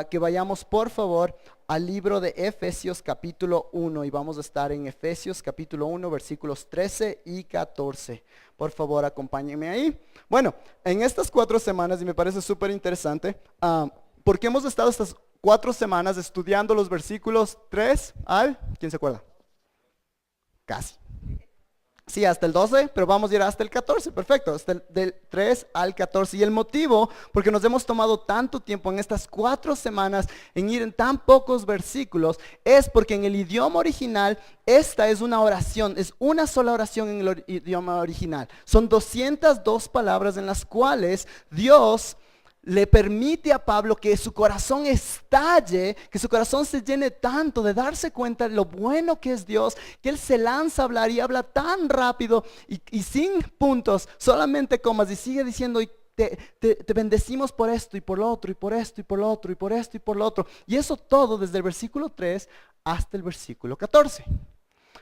que vayamos por favor al libro de Efesios capítulo 1 y vamos a estar en Efesios capítulo 1 versículos 13 y 14. Por favor, acompáñenme ahí. Bueno, en estas 4 semanas, y me parece súper interesante, porque hemos estado estas 4 semanas estudiando los versículos 3 al, ¿quién se acuerda? Casi. Sí, hasta el 12, pero vamos a ir hasta el 14, perfecto, hasta del 3 al 14. Y el motivo, porque nos hemos tomado tanto tiempo en estas 4 semanas en ir en tan pocos versículos, es porque en el idioma original, esta es una oración, es una sola oración en el idioma original. Son 202 palabras en las cuales Dios le permite a Pablo que su corazón estalle, que su corazón se llene tanto de darse cuenta de lo bueno que es Dios, que Él se lanza a hablar y habla tan rápido y sin puntos, solamente comas, y sigue diciendo, y te bendecimos por esto y por lo otro y por esto y por lo otro y por esto y por lo otro. Y eso todo desde el versículo 3 hasta el versículo 14.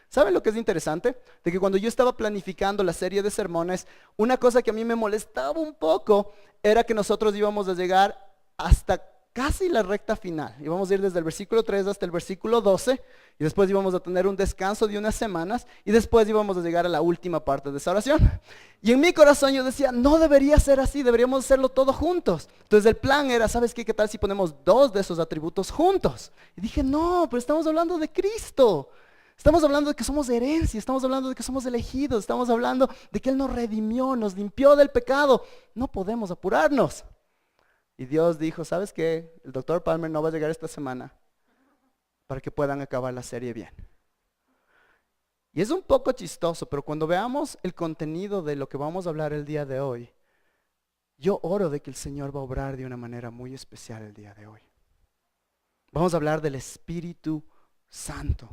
¿Saben lo que es interesante? De que cuando yo estaba planificando la serie de sermones, una cosa que a mí me molestaba un poco era que nosotros íbamos a llegar hasta casi la recta final. Íbamos a ir desde el versículo 3 hasta el versículo 12 y después íbamos a tener un descanso de unas semanas y después íbamos a llegar a la última parte de esa oración. Y en mi corazón yo decía, no debería ser así, deberíamos hacerlo todo juntos. Entonces el plan era, ¿sabes qué? ¿Qué tal si ponemos 2 de esos atributos juntos? Y dije, no, pero estamos hablando de Cristo. Estamos hablando de que somos herencia, estamos hablando de que somos elegidos, estamos hablando de que Él nos redimió, nos limpió del pecado. No podemos apurarnos. Y Dios dijo, ¿sabes qué? El doctor Palmer no va a llegar esta semana para que puedan acabar la serie bien. Y es un poco chistoso, pero cuando veamos el contenido de lo que vamos a hablar el día de hoy, yo oro de que el Señor va a obrar de una manera muy especial el día de hoy. Vamos a hablar del Espíritu Santo.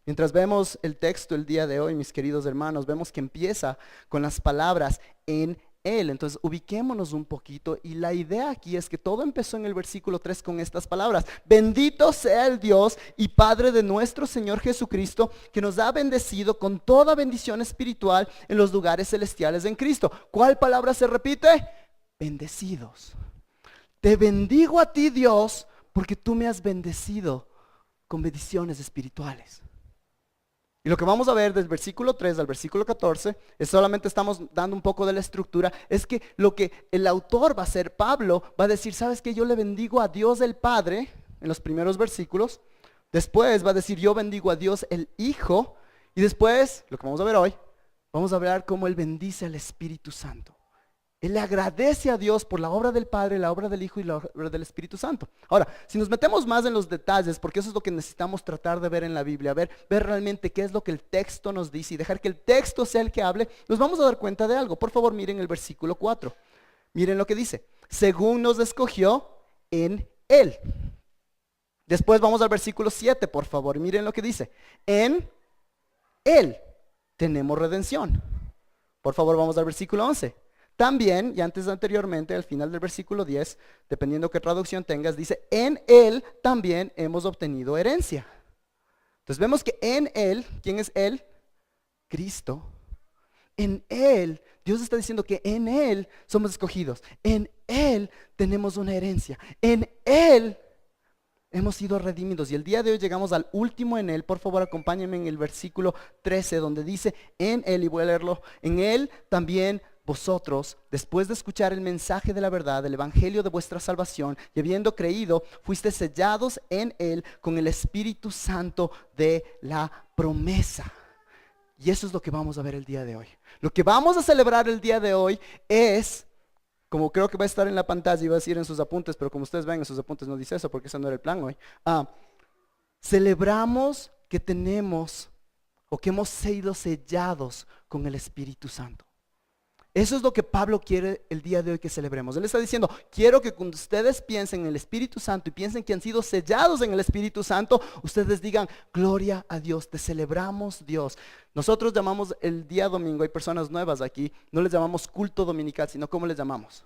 Mientras vemos el texto el día de hoy, mis queridos hermanos, vemos que empieza con las palabras en Él. Entonces ubiquémonos un poquito y la idea aquí es que todo empezó en el versículo 3 con estas palabras. Bendito sea el Dios y Padre de nuestro Señor Jesucristo, que nos ha bendecido con toda bendición espiritual en los lugares celestiales en Cristo. ¿Cuál palabra se repite? Bendecidos. Te bendigo a ti, Dios, porque tú me has bendecido con bendiciones espirituales. Y lo que vamos a ver del versículo 3 al versículo 14, es solamente estamos dando un poco de la estructura, es que lo que el autor va a hacer, Pablo, va a decir, ¿sabes qué? Yo le bendigo a Dios el Padre, en los primeros versículos, después va a decir, yo bendigo a Dios el Hijo, y después, lo que vamos a ver hoy, vamos a hablar cómo Él bendice al Espíritu Santo. Él le agradece a Dios por la obra del Padre, la obra del Hijo y la obra del Espíritu Santo. Ahora, si nos metemos más en los detalles, porque eso es lo que necesitamos tratar de ver en la Biblia, ver realmente qué es lo que el texto nos dice y dejar que el texto sea el que hable, nos vamos a dar cuenta de algo. Por favor, miren el versículo 4. Miren lo que dice. Según nos escogió en Él. Después vamos al versículo 7, por favor. Miren lo que dice. En Él tenemos redención. Por favor, vamos al versículo 11. También, y anteriormente, al final del versículo 10, dependiendo qué traducción tengas, dice, en Él también hemos obtenido herencia. Entonces vemos que en Él, ¿quién es Él? Cristo. En Él, Dios está diciendo que en Él somos escogidos. En Él tenemos una herencia. En Él hemos sido redimidos. Y el día de hoy llegamos al último en Él. Por favor, acompáñenme en el versículo 13, donde dice, en Él, y voy a leerlo, en Él también vosotros, después de escuchar el mensaje de la verdad, el evangelio de vuestra salvación, y habiendo creído, fuiste sellados en Él con el Espíritu Santo de la promesa. Y eso es lo que vamos a ver el día de hoy. Lo que vamos a celebrar el día de hoy es, como creo que va a estar en la pantalla y va a decir en sus apuntes, pero como ustedes ven en sus apuntes no dice eso porque ese no era el plan hoy. Celebramos que tenemos o que hemos sido sellados con el Espíritu Santo. Eso es lo que Pablo quiere el día de hoy que celebremos. Él está diciendo, quiero que cuando ustedes piensen en el Espíritu Santo y piensen que han sido sellados en el Espíritu Santo, ustedes digan, gloria a Dios, te celebramos Dios. Nosotros llamamos el día domingo, hay personas nuevas aquí, no les llamamos culto dominical, sino ¿cómo les llamamos?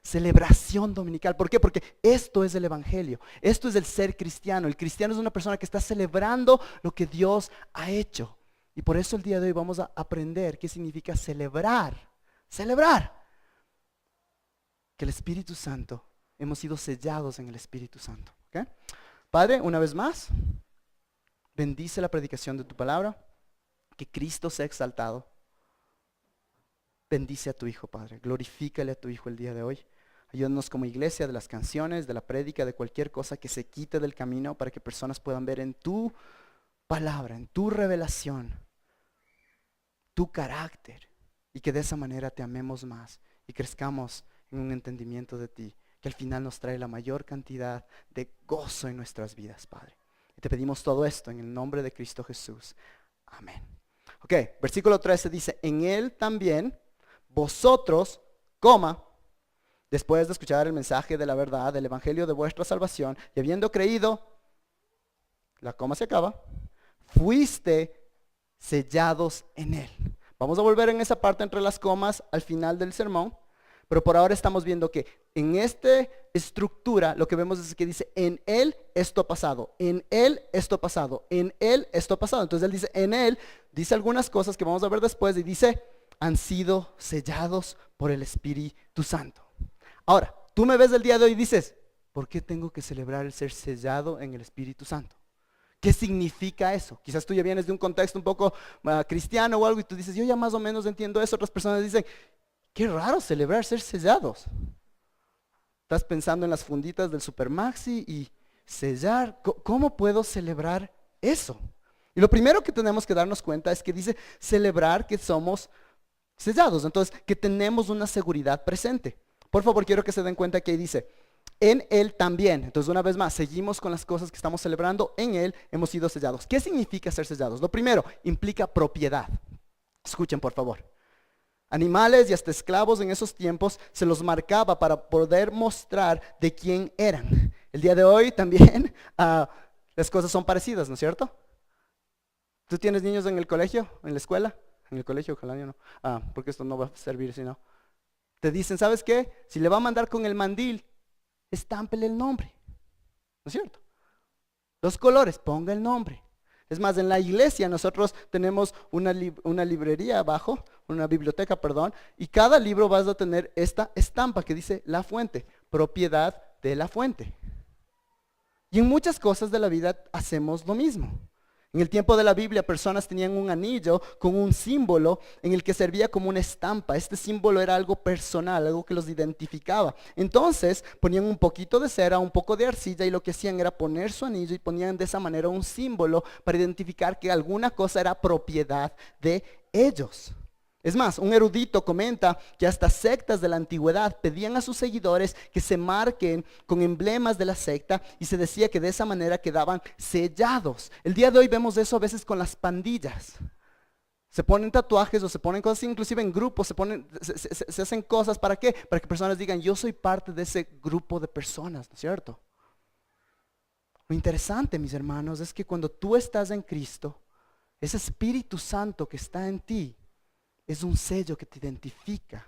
Celebración dominical. ¿Por qué? Porque esto es el evangelio, esto es el ser cristiano. El cristiano es una persona que está celebrando lo que Dios ha hecho. Y por eso el día de hoy vamos a aprender qué significa celebrar. Celebrar que el Espíritu Santo hemos sido sellados en el Espíritu Santo. ¿Okay? Padre, una vez más, bendice la predicación de tu palabra, que Cristo sea exaltado. Bendice a tu Hijo, Padre, glorifícale a tu Hijo el día de hoy. Ayúdanos como iglesia de las canciones, de la prédica, de cualquier cosa que se quite del camino para que personas puedan ver en tu palabra, en tu revelación, tu carácter, y que de esa manera te amemos más y crezcamos en un entendimiento de ti, que al final nos trae la mayor cantidad de gozo en nuestras vidas, Padre. Y te pedimos todo esto en el nombre de Cristo Jesús. Amén. Ok, versículo 13 dice, en Él también vosotros, después de escuchar el mensaje de la verdad, del evangelio de vuestra salvación, y habiendo creído, la coma se acaba, fuiste sellados en Él. Vamos a volver en esa parte entre las comas al final del sermón, pero por ahora estamos viendo que en esta estructura lo que vemos es que dice, en Él esto ha pasado, en Él esto ha pasado, en Él esto ha pasado. Entonces Él dice, en Él, dice algunas cosas que vamos a ver después y dice, han sido sellados por el Espíritu Santo. Ahora, tú me ves el día de hoy y dices, ¿por qué tengo que celebrar el ser sellado en el Espíritu Santo? ¿Qué significa eso? Quizás tú ya vienes de un contexto un poco cristiano o algo y tú dices, yo ya más o menos entiendo eso. Otras personas dicen, qué raro celebrar ser sellados. Estás pensando en las funditas del Supermaxi y sellar. ¿Cómo puedo celebrar eso? Y lo primero que tenemos que darnos cuenta es que dice celebrar que somos sellados, entonces que tenemos una seguridad presente. Por favor, quiero que se den cuenta que ahí dice, en Él también. Entonces una vez más, seguimos con las cosas que estamos celebrando, en Él hemos sido sellados. ¿Qué significa ser sellados? Lo primero, implica propiedad. Escuchen por favor. Animales y hasta esclavos en esos tiempos se los marcaba para poder mostrar de quién eran. El día de hoy también las cosas son parecidas, ¿no es cierto? ¿Tú tienes niños en el colegio, en la escuela? En el colegio, ojalá yo no. Porque esto no va a servir si no. Te dicen, ¿sabes qué? Si le va a mandar con el mandil, estámpele el nombre. ¿No es cierto? Los colores, ponga el nombre. Es más, en la iglesia nosotros tenemos una librería abajo, una biblioteca, perdón, y cada libro vas a tener esta estampa que dice La Fuente, propiedad de La Fuente. Y en muchas cosas de la vida hacemos lo mismo. En el tiempo de la Biblia, personas tenían un anillo con un símbolo en el que servía como una estampa. Este símbolo era algo personal, algo que los identificaba. Entonces ponían un poquito de cera, un poco de arcilla y lo que hacían era poner su anillo y ponían de esa manera un símbolo para identificar que alguna cosa era propiedad de ellos. Es más, un erudito comenta que hasta sectas de la antigüedad pedían a sus seguidores que se marquen con emblemas de la secta y se decía que de esa manera quedaban sellados. El día de hoy vemos eso a veces con las pandillas. Se ponen tatuajes o se ponen cosas, inclusive en grupos, se hacen cosas. ¿Para qué? Para que personas digan, yo soy parte de ese grupo de personas, ¿no es cierto? Lo interesante, mis hermanos, es que cuando tú estás en Cristo, ese Espíritu Santo que está en ti, es un sello que te identifica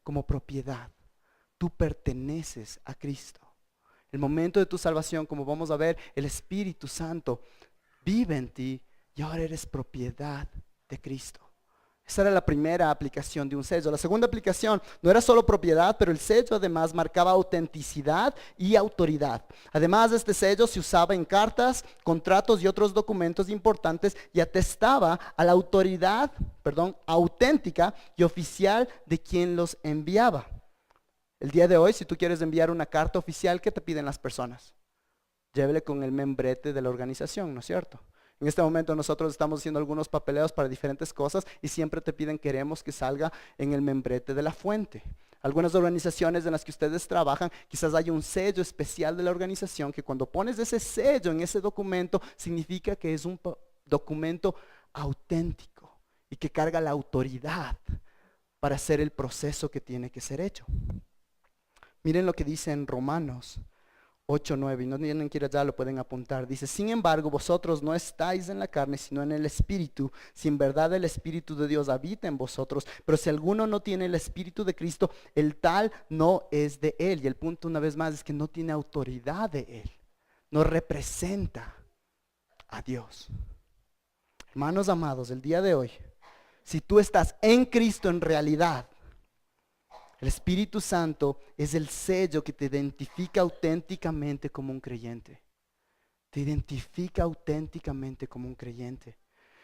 como propiedad. Tú perteneces a Cristo. El momento de tu salvación, como vamos a ver, el Espíritu Santo vive en ti y ahora eres propiedad de Cristo. Esa era la primera aplicación de un sello. La segunda aplicación no era solo propiedad, pero el sello además marcaba autenticidad y autoridad. Además, este sello se usaba en cartas, contratos y otros documentos importantes y atestaba a la autoridad, auténtica y oficial de quien los enviaba. El día de hoy, si tú quieres enviar una carta oficial, ¿qué te piden las personas? Llévele con el membrete de la organización, ¿no es cierto? En este momento nosotros estamos haciendo algunos papeleos para diferentes cosas y siempre te piden, queremos que salga en el membrete de la fuente. Algunas organizaciones en las que ustedes trabajan, quizás haya un sello especial de la organización que cuando pones ese sello en ese documento, significa que es un documento auténtico y que carga la autoridad para hacer el proceso que tiene que ser hecho. Miren lo que dice en Romanos 8:9, y no tienen que ir allá, lo pueden apuntar. Dice, sin embargo, vosotros no estáis en la carne, sino en el Espíritu, si en verdad el Espíritu de Dios habita en vosotros. Pero si alguno no tiene el Espíritu de Cristo, el tal no es de él. Y el punto una vez más es que no tiene autoridad de él, no representa a Dios. Hermanos amados, el día de hoy, si tú estás en Cristo en realidad, El Espíritu Santo es el sello que te identifica auténticamente como un creyente. Te identifica auténticamente como un creyente.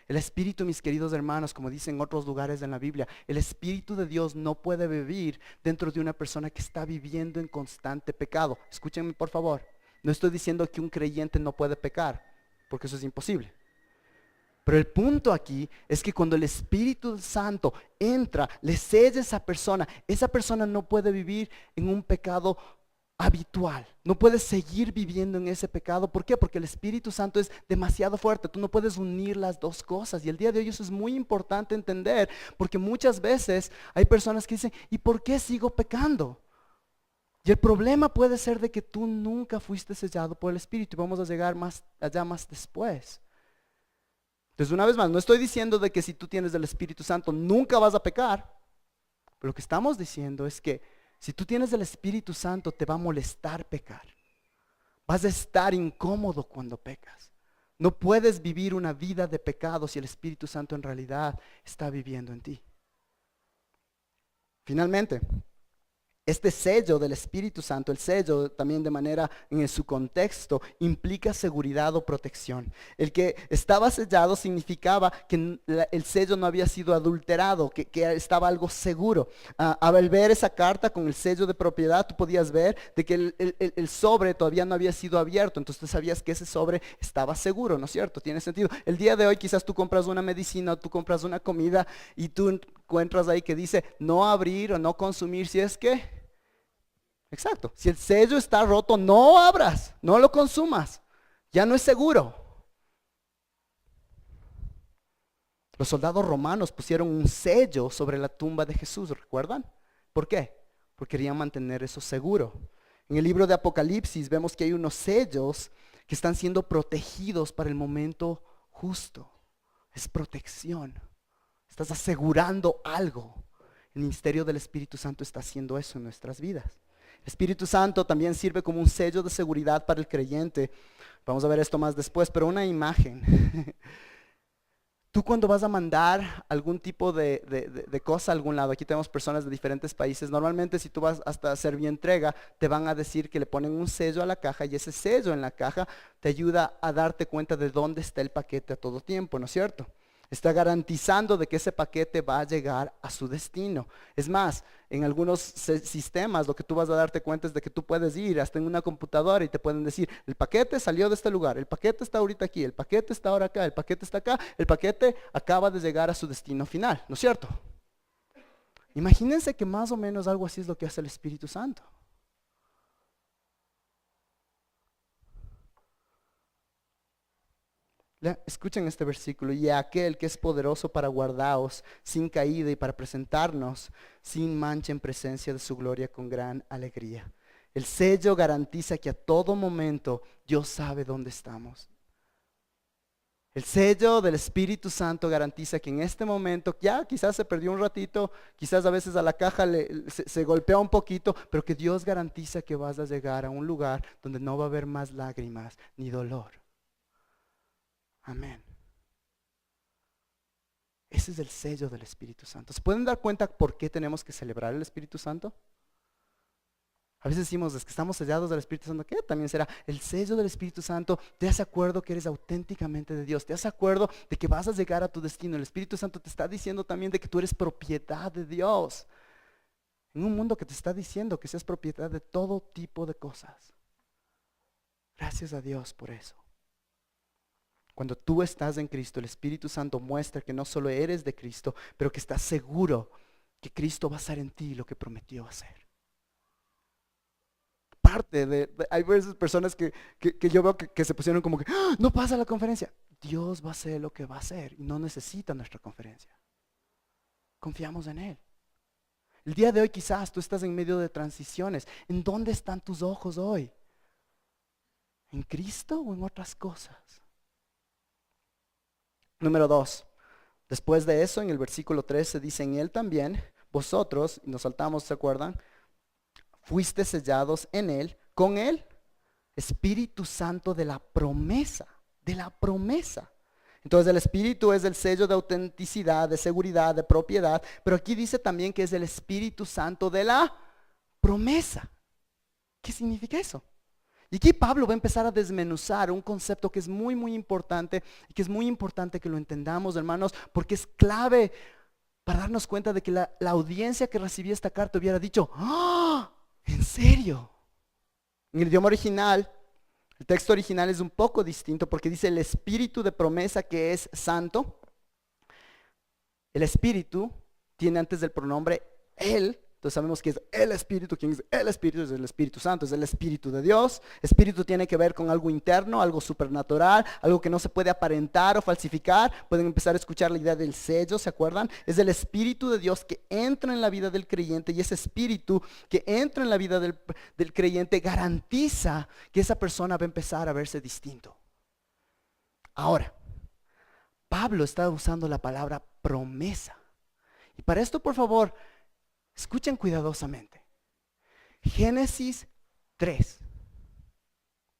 El Espíritu, mis queridos hermanos, como dicen otros lugares en la Biblia, el Espíritu de Dios no puede vivir dentro de una persona que está viviendo en constante pecado. Escúchenme por favor. No estoy diciendo que un creyente no puede pecar, porque eso es imposible. Pero el punto aquí es que cuando el Espíritu Santo entra, le sella a esa persona no puede vivir en un pecado habitual. No puede seguir viviendo en ese pecado. ¿Por qué? Porque el Espíritu Santo es demasiado fuerte. Tú no puedes unir las dos cosas. Y el día de hoy eso es muy importante entender, porque muchas veces hay personas que dicen, ¿y por qué sigo pecando? Y el problema puede ser de que tú nunca fuiste sellado por el Espíritu. Y vamos a llegar más allá más después. Entonces, una vez más, no estoy diciendo de que si tú tienes el Espíritu Santo nunca vas a pecar. Pero lo que estamos diciendo es que si tú tienes el Espíritu Santo te va a molestar pecar. Vas a estar incómodo cuando pecas. No puedes vivir una vida de pecado si el Espíritu Santo en realidad está viviendo en ti. Finalmente, este sello del Espíritu Santo, el sello también de manera en su contexto, implica seguridad o protección. El que estaba sellado significaba que el sello no había sido adulterado, que estaba algo seguro. Al ver esa carta con el sello de propiedad, tú podías ver de que el sobre todavía no había sido abierto, entonces tú sabías que ese sobre estaba seguro, ¿no es cierto? Tiene sentido. El día de hoy quizás tú compras una medicina o tú compras una comida y tú encuentras ahí que dice no abrir o no consumir si es que... Exacto, si el sello está roto, no abras, no lo consumas, ya no es seguro. Los soldados romanos pusieron un sello sobre la tumba de Jesús, ¿recuerdan? ¿Por qué? Porque querían mantener eso seguro. En el libro de Apocalipsis vemos que hay unos sellos que están siendo protegidos para el momento justo. Es protección. Estás asegurando algo. El ministerio del Espíritu Santo está haciendo eso en nuestras vidas. El Espíritu Santo también sirve como un sello de seguridad para el creyente. Vamos a ver esto más después, pero una imagen. Tú cuando vas a mandar algún tipo de cosa a algún lado, aquí tenemos personas de diferentes países, normalmente si tú vas hasta hacer mi entrega, te van a decir que le ponen un sello a la caja y ese sello en la caja te ayuda a darte cuenta de dónde está el paquete a todo tiempo, ¿no es cierto? Está garantizando de que ese paquete va a llegar a su destino. Es más, en algunos sistemas lo que tú vas a darte cuenta es de que tú puedes ir hasta en una computadora y te pueden decir, el paquete salió de este lugar, el paquete está ahorita aquí, el paquete está ahora acá, el paquete está acá, el paquete acaba de llegar a su destino final, ¿no es cierto? Imagínense que más o menos algo así es lo que hace el Espíritu Santo. Escuchen este versículo, y a aquel que es poderoso para guardaros sin caída y para presentarnos sin mancha en presencia de su gloria con gran alegría. El sello garantiza que a todo momento Dios sabe dónde estamos. El sello del Espíritu Santo garantiza que en este momento, ya quizás se perdió un ratito, quizás a veces a la caja se golpea un poquito, pero que Dios garantiza que vas a llegar a un lugar donde no va a haber más lágrimas ni dolor. Amén. Ese es el sello del Espíritu Santo. ¿Se pueden dar cuenta por qué tenemos que celebrar el Espíritu Santo? A veces decimos, es que estamos sellados del Espíritu Santo. ¿Qué también será? El sello del Espíritu Santo te hace acuerdo que eres auténticamente de Dios. Te hace acuerdo de que vas a llegar a tu destino. El Espíritu Santo te está diciendo también de que tú eres propiedad de Dios. En un mundo que te está diciendo que seas propiedad de todo tipo de cosas. Gracias a Dios por eso. Cuando tú estás en Cristo, el Espíritu Santo muestra que no solo eres de Cristo, pero que estás seguro que Cristo va a hacer en ti lo que prometió hacer. Hay veces personas que yo veo que se pusieron como que, ¡ah! No pasa la conferencia. Dios va a hacer lo que va a hacer y no necesita nuestra conferencia. Confiamos en Él. El día de hoy quizás tú estás en medio de transiciones. ¿En dónde están tus ojos hoy? ¿En Cristo o en otras cosas? Número 2, después de eso en el versículo 13 dice, en Él también, vosotros, y nos saltamos, ¿se acuerdan? Fuiste sellados en Él, con Él, Espíritu Santo de la promesa, de la promesa. Entonces el espíritu es el sello de autenticidad, de seguridad, de propiedad, pero aquí dice también que es el Espíritu Santo de la promesa. ¿Qué significa eso? Y aquí Pablo va a empezar a desmenuzar un concepto que es muy, muy importante y que es muy importante que lo entendamos, hermanos, porque es clave para darnos cuenta de que la audiencia que recibía esta carta hubiera dicho, ¡ah! ¿En serio? En el idioma original, el texto original es un poco distinto porque dice el espíritu de promesa que es santo. El espíritu tiene antes del pronombre él. Entonces sabemos que es el Espíritu. ¿Quién es el Espíritu? Es el Espíritu Santo, es el Espíritu de Dios. Espíritu tiene que ver con algo interno, algo supernatural, algo que no se puede aparentar o falsificar. Pueden empezar a escuchar la idea del sello, ¿se acuerdan? Es el Espíritu de Dios que entra en la vida del creyente, y ese Espíritu que entra en la vida del creyente garantiza que esa persona va a empezar a verse distinto. Ahora, Pablo está usando la palabra promesa. Y para esto, por favor, escuchen cuidadosamente. Génesis 3.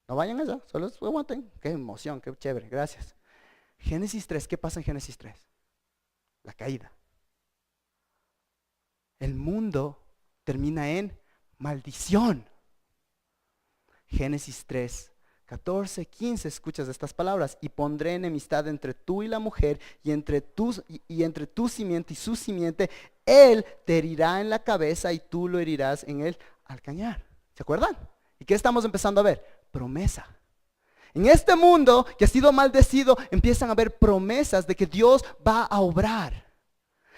No vayan allá, solo aguanten. Qué emoción, qué chévere, gracias. Génesis 3, ¿qué pasa en Génesis 3? La caída. El mundo termina en maldición. Génesis 3, 14, 15, escuchas estas palabras: y pondré enemistad entre tú y la mujer, y entre tu simiente y su simiente. Él te herirá en la cabeza y tú lo herirás en el calcañar. ¿Se acuerdan? ¿Y qué estamos empezando a ver? Promesa. En este mundo que ha sido maldecido, empiezan a haber promesas de que Dios va a obrar,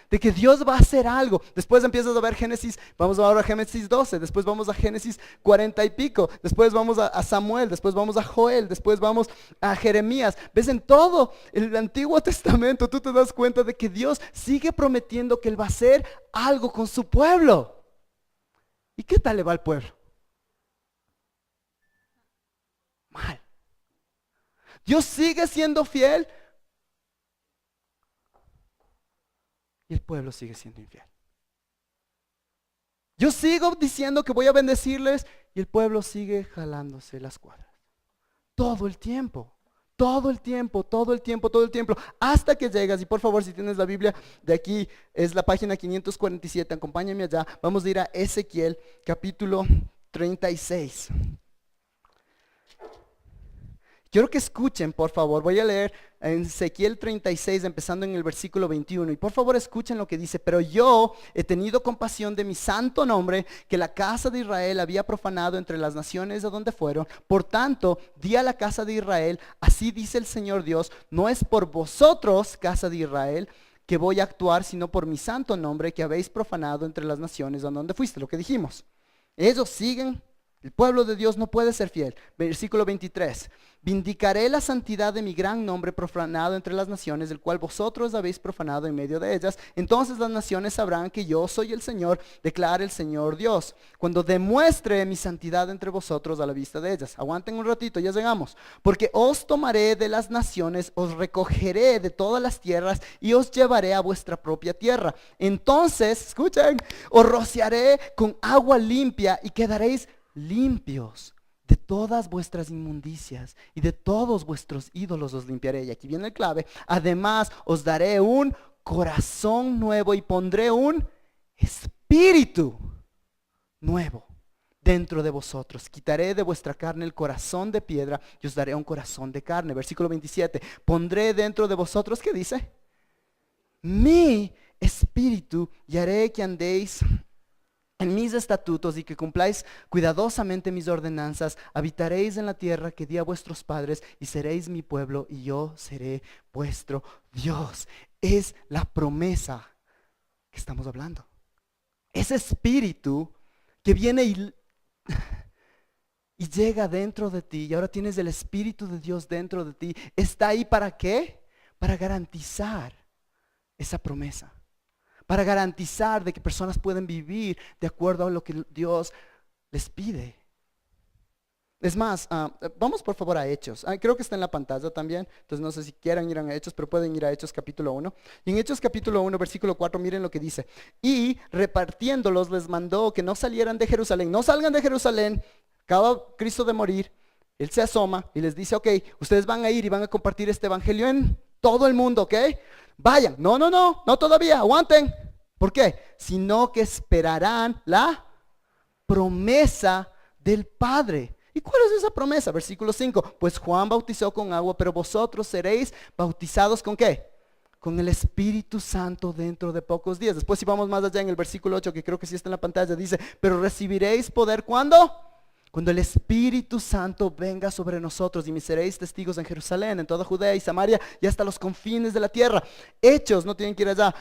de que Dios va a hacer algo. Después empiezas a ver Génesis, vamos ahora a Génesis 12, después vamos a Génesis 40 y pico, después vamos a Samuel, después vamos a Joel, después vamos a Jeremías. Ves, en todo el Antiguo Testamento tú te das cuenta de que Dios sigue prometiendo que Él va a hacer algo con su pueblo. ¿Y qué tal le va al pueblo? Mal. Dios sigue siendo fiel y el pueblo sigue siendo infiel. Yo sigo diciendo que voy a bendecirles y el pueblo sigue jalándose las cuadras. Todo el tiempo, todo el tiempo, todo el tiempo, todo el tiempo. Hasta que llegas, y por favor, si tienes la Biblia de aquí, es la página 547, acompáñame allá. Vamos a ir a Ezequiel capítulo 36. Quiero que escuchen, por favor. Voy a leer en Ezequiel 36, empezando en el versículo 21. Y por favor escuchen lo que dice: pero yo he tenido compasión de mi santo nombre, que la casa de Israel había profanado entre las naciones de donde fueron. Por tanto, di a la casa de Israel: así dice el Señor Dios, no es por vosotros, casa de Israel, que voy a actuar, sino por mi santo nombre, que habéis profanado entre las naciones a donde fuiste. Lo que dijimos. Ellos siguen. El pueblo de Dios no puede ser fiel. Versículo 23. Vindicaré la santidad de mi gran nombre profanado entre las naciones, el cual vosotros habéis profanado en medio de ellas. Entonces las naciones sabrán que yo soy el Señor, declara el Señor Dios, cuando demuestre mi santidad entre vosotros a la vista de ellas. Aguanten un ratito, ya llegamos. Porque os tomaré de las naciones, os recogeré de todas las tierras y os llevaré a vuestra propia tierra. Entonces, escuchen, os rociaré con agua limpia y quedaréis limpios. De todas vuestras inmundicias y de todos vuestros ídolos os limpiaré. Y aquí viene el clave: además os daré un corazón nuevo y pondré un espíritu nuevo dentro de vosotros. Quitaré de vuestra carne el corazón de piedra y os daré un corazón de carne. Versículo 27. Pondré dentro de vosotros, ¿qué dice? Mi espíritu, y haré que andéis en mis estatutos y que cumpláis cuidadosamente mis ordenanzas. Habitaréis en la tierra que di a vuestros padres y seréis mi pueblo y yo seré vuestro Dios. Es la promesa que estamos hablando. Ese espíritu que viene y llega dentro de ti, y ahora tienes el Espíritu de Dios dentro de ti, ¿está ahí para qué? Para garantizar esa promesa. Para garantizar de que personas pueden vivir de acuerdo a lo que Dios les pide. Es más, vamos por favor a Hechos. Creo que está en la pantalla también. Entonces no sé si quieran ir a Hechos, pero pueden ir a Hechos capítulo 1. Y en Hechos capítulo 1, versículo 4, miren lo que dice. Y repartiéndolos les mandó que no salieran de Jerusalén. No salgan de Jerusalén. Acaba Cristo de morir. Él se asoma y les dice: ok, ustedes van a ir y van a compartir este evangelio en todo el mundo, ¿ok? Vayan, no todavía, aguanten. ¿Por qué? Sino que esperarán la promesa del Padre. ¿Y cuál es esa promesa? Versículo 5. Pues Juan bautizó con agua, pero vosotros seréis bautizados ¿con qué? Con el Espíritu Santo dentro de pocos días. Después si vamos más allá en el versículo 8, que creo que sí está en la pantalla, dice, pero recibiréis poder ¿cuándo? Cuando el Espíritu Santo venga sobre nosotros y me seréis testigos en Jerusalén, en toda Judea y Samaria y hasta los confines de la tierra. Hechos, no tienen que ir allá.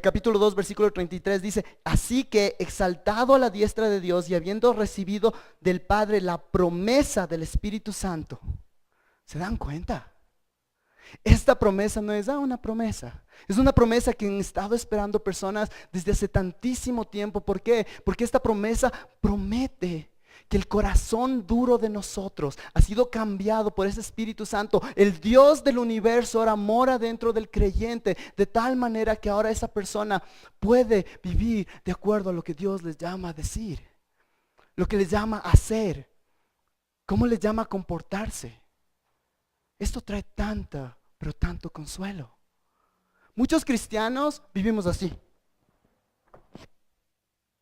Capítulo 2, versículo 33 dice, así que exaltado a la diestra de Dios y habiendo recibido del Padre la promesa del Espíritu Santo. ¿Se dan cuenta? Esta promesa no es una promesa. Es una promesa que han estado esperando personas desde hace tantísimo tiempo. ¿Por qué? Porque esta promesa promete que el corazón duro de nosotros ha sido cambiado por ese Espíritu Santo. El Dios del universo ahora mora dentro del creyente, de tal manera que ahora esa persona puede vivir de acuerdo a lo que Dios les llama a decir, lo que les llama a hacer, cómo les llama a comportarse. Esto trae pero tanto consuelo. Muchos cristianos vivimos así,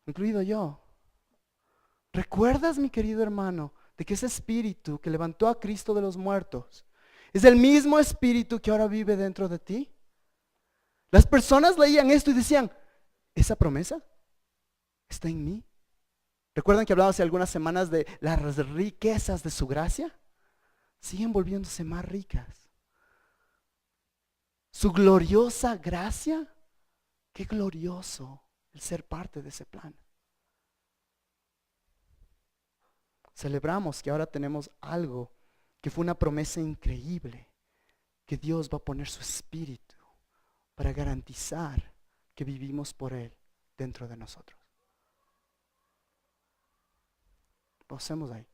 incluido yo. ¿Recuerdas, mi querido hermano, de que ese espíritu que levantó a Cristo de los muertos es el mismo espíritu que ahora vive dentro de ti? Las personas leían esto y decían, ¿esa promesa está en mí? ¿Recuerdan que hablaba hace algunas semanas de las riquezas de su gracia? Siguen volviéndose más ricas. Su gloriosa gracia, qué glorioso el ser parte de ese plan. Celebramos que ahora tenemos algo que fue una promesa increíble, que Dios va a poner su espíritu para garantizar que vivimos por Él dentro de nosotros. Pausemos ahí.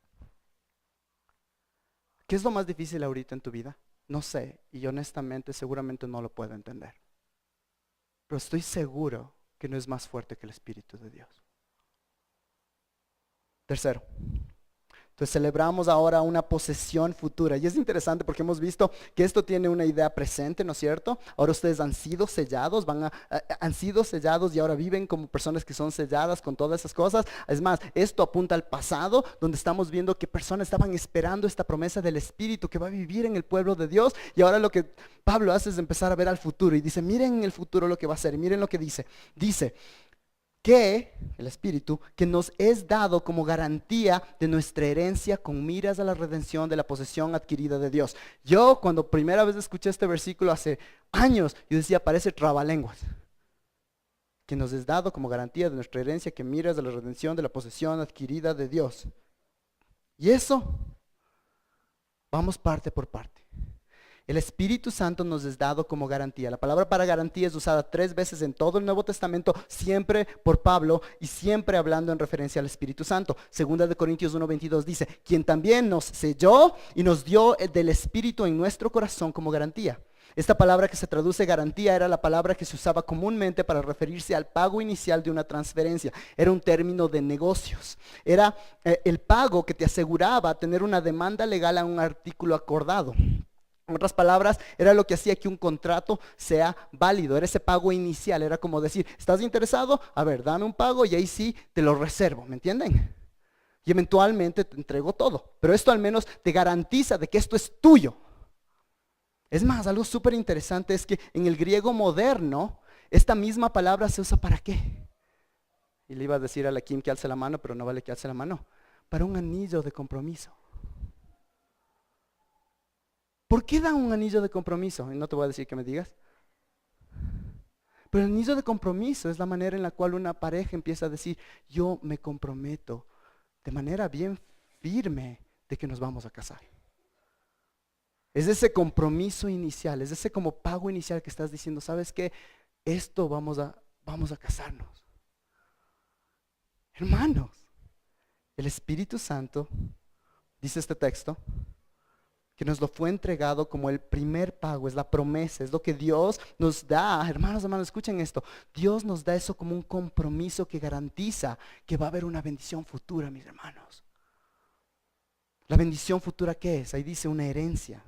¿Qué es lo más difícil ahorita en tu vida? No sé, y honestamente seguramente no lo puedo entender. Pero estoy seguro que no es más fuerte que el Espíritu de Dios. Tercero. Entonces celebramos ahora una posesión futura. Y es interesante porque hemos visto que esto tiene una idea presente, ¿no es cierto? Ahora ustedes han sido sellados, han sido sellados y ahora viven como personas que son selladas con todas esas cosas. Es más, esto apunta al pasado, donde estamos viendo que personas estaban esperando esta promesa del Espíritu que va a vivir en el pueblo de Dios. Y ahora lo que Pablo hace es empezar a ver al futuro y dice, miren en el futuro lo que va a ser. Y miren lo que dice. Dice que el Espíritu que nos es dado como garantía de nuestra herencia con miras a la redención de la posesión adquirida de Dios. Yo cuando primera vez escuché este versículo hace años, yo decía, parece trabalenguas. Que nos es dado como garantía de nuestra herencia que miras a la redención de la posesión adquirida de Dios. Y eso, vamos parte por parte. El Espíritu Santo nos es dado como garantía. La palabra para garantía es usada 3 veces en todo el Nuevo Testamento, siempre por Pablo y siempre hablando en referencia al Espíritu Santo. Segunda de Corintios 1:22 dice, quien también nos selló y nos dio del Espíritu en nuestro corazón como garantía. Esta palabra que se traduce garantía era la palabra que se usaba comúnmente para referirse al pago inicial de una transferencia. Era un término de negocios. Era el pago que te aseguraba tener una demanda legal a un artículo acordado. En otras palabras, era lo que hacía que un contrato sea válido, era ese pago inicial, era como decir, ¿estás interesado? A ver, dame un pago y ahí sí te lo reservo, ¿me entienden? Y eventualmente te entrego todo, pero esto al menos te garantiza de que esto es tuyo. Es más, algo súper interesante es que en el griego moderno, esta misma palabra se usa ¿para qué? Y le iba a decir a la Kim que alce la mano, pero no vale que alce la mano, para un anillo de compromiso. ¿Por qué dan un anillo de compromiso? Y no te voy a decir que me digas. Pero el anillo de compromiso es la manera en la cual una pareja empieza a decir, yo me comprometo de manera bien firme de que nos vamos a casar. Es ese compromiso inicial, es ese como pago inicial que estás diciendo, ¿sabes qué? Esto vamos a casarnos. Hermanos, el Espíritu Santo, dice este texto, que nos lo fue entregado como el primer pago, es la promesa, es lo que Dios nos da. Hermanos, escuchen esto. Dios nos da eso como un compromiso que garantiza que va a haber una bendición futura, mis hermanos. ¿La bendición futura qué es? Ahí dice una herencia.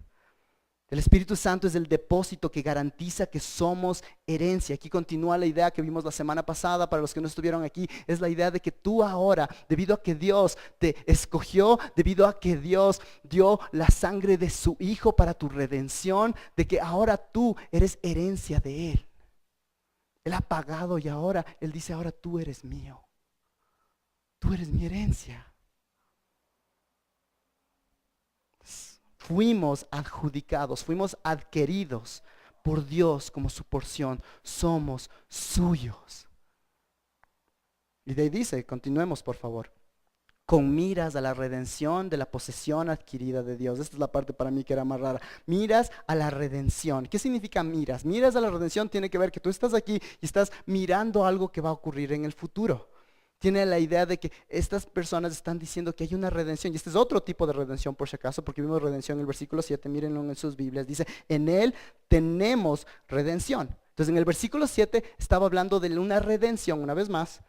El Espíritu Santo es el depósito que garantiza que somos herencia. Aquí continúa la idea que vimos la semana pasada, para los que no estuvieron aquí, es la idea de que tú ahora, debido a que Dios te escogió, debido a que Dios dio la sangre de su Hijo para tu redención, de que ahora tú eres herencia de Él. Él ha pagado y ahora Él dice, ahora tú eres mío. Tú eres mi herencia. Fuimos adjudicados, fuimos adquiridos por Dios como su porción. Somos suyos. Y de ahí dice, continuemos por favor. Con miras a la redención de la posesión adquirida de Dios. Esta es la parte para mí que era más rara. Miras a la redención. ¿Qué significa miras? Miras a la redención tiene que ver que tú estás aquí y estás mirando algo que va a ocurrir en el futuro. Tiene la idea de que estas personas están diciendo que hay una redención, y este es otro tipo de redención por si acaso, porque vimos redención en el versículo 7, mírenlo en sus Biblias, dice, en Él tenemos redención. Entonces en el versículo 7 estaba hablando de una redención, una vez más,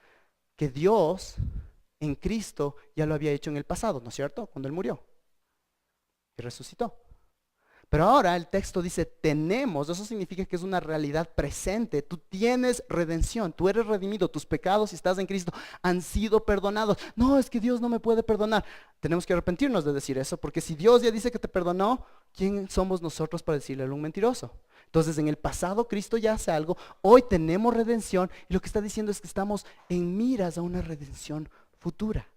que Dios en Cristo ya lo había hecho en el pasado, ¿no es cierto? Cuando Él murió y resucitó. Pero ahora el texto dice tenemos, eso significa que es una realidad presente. Tú tienes redención, tú eres redimido, tus pecados si estás en Cristo han sido perdonados. No, es que Dios no me puede perdonar. Tenemos que arrepentirnos de decir eso, porque si Dios ya dice que te perdonó, ¿quién somos nosotros para decirle a un mentiroso? Entonces en el pasado Cristo ya hace algo, hoy tenemos redención y lo que está diciendo es que estamos en miras a una redención futura.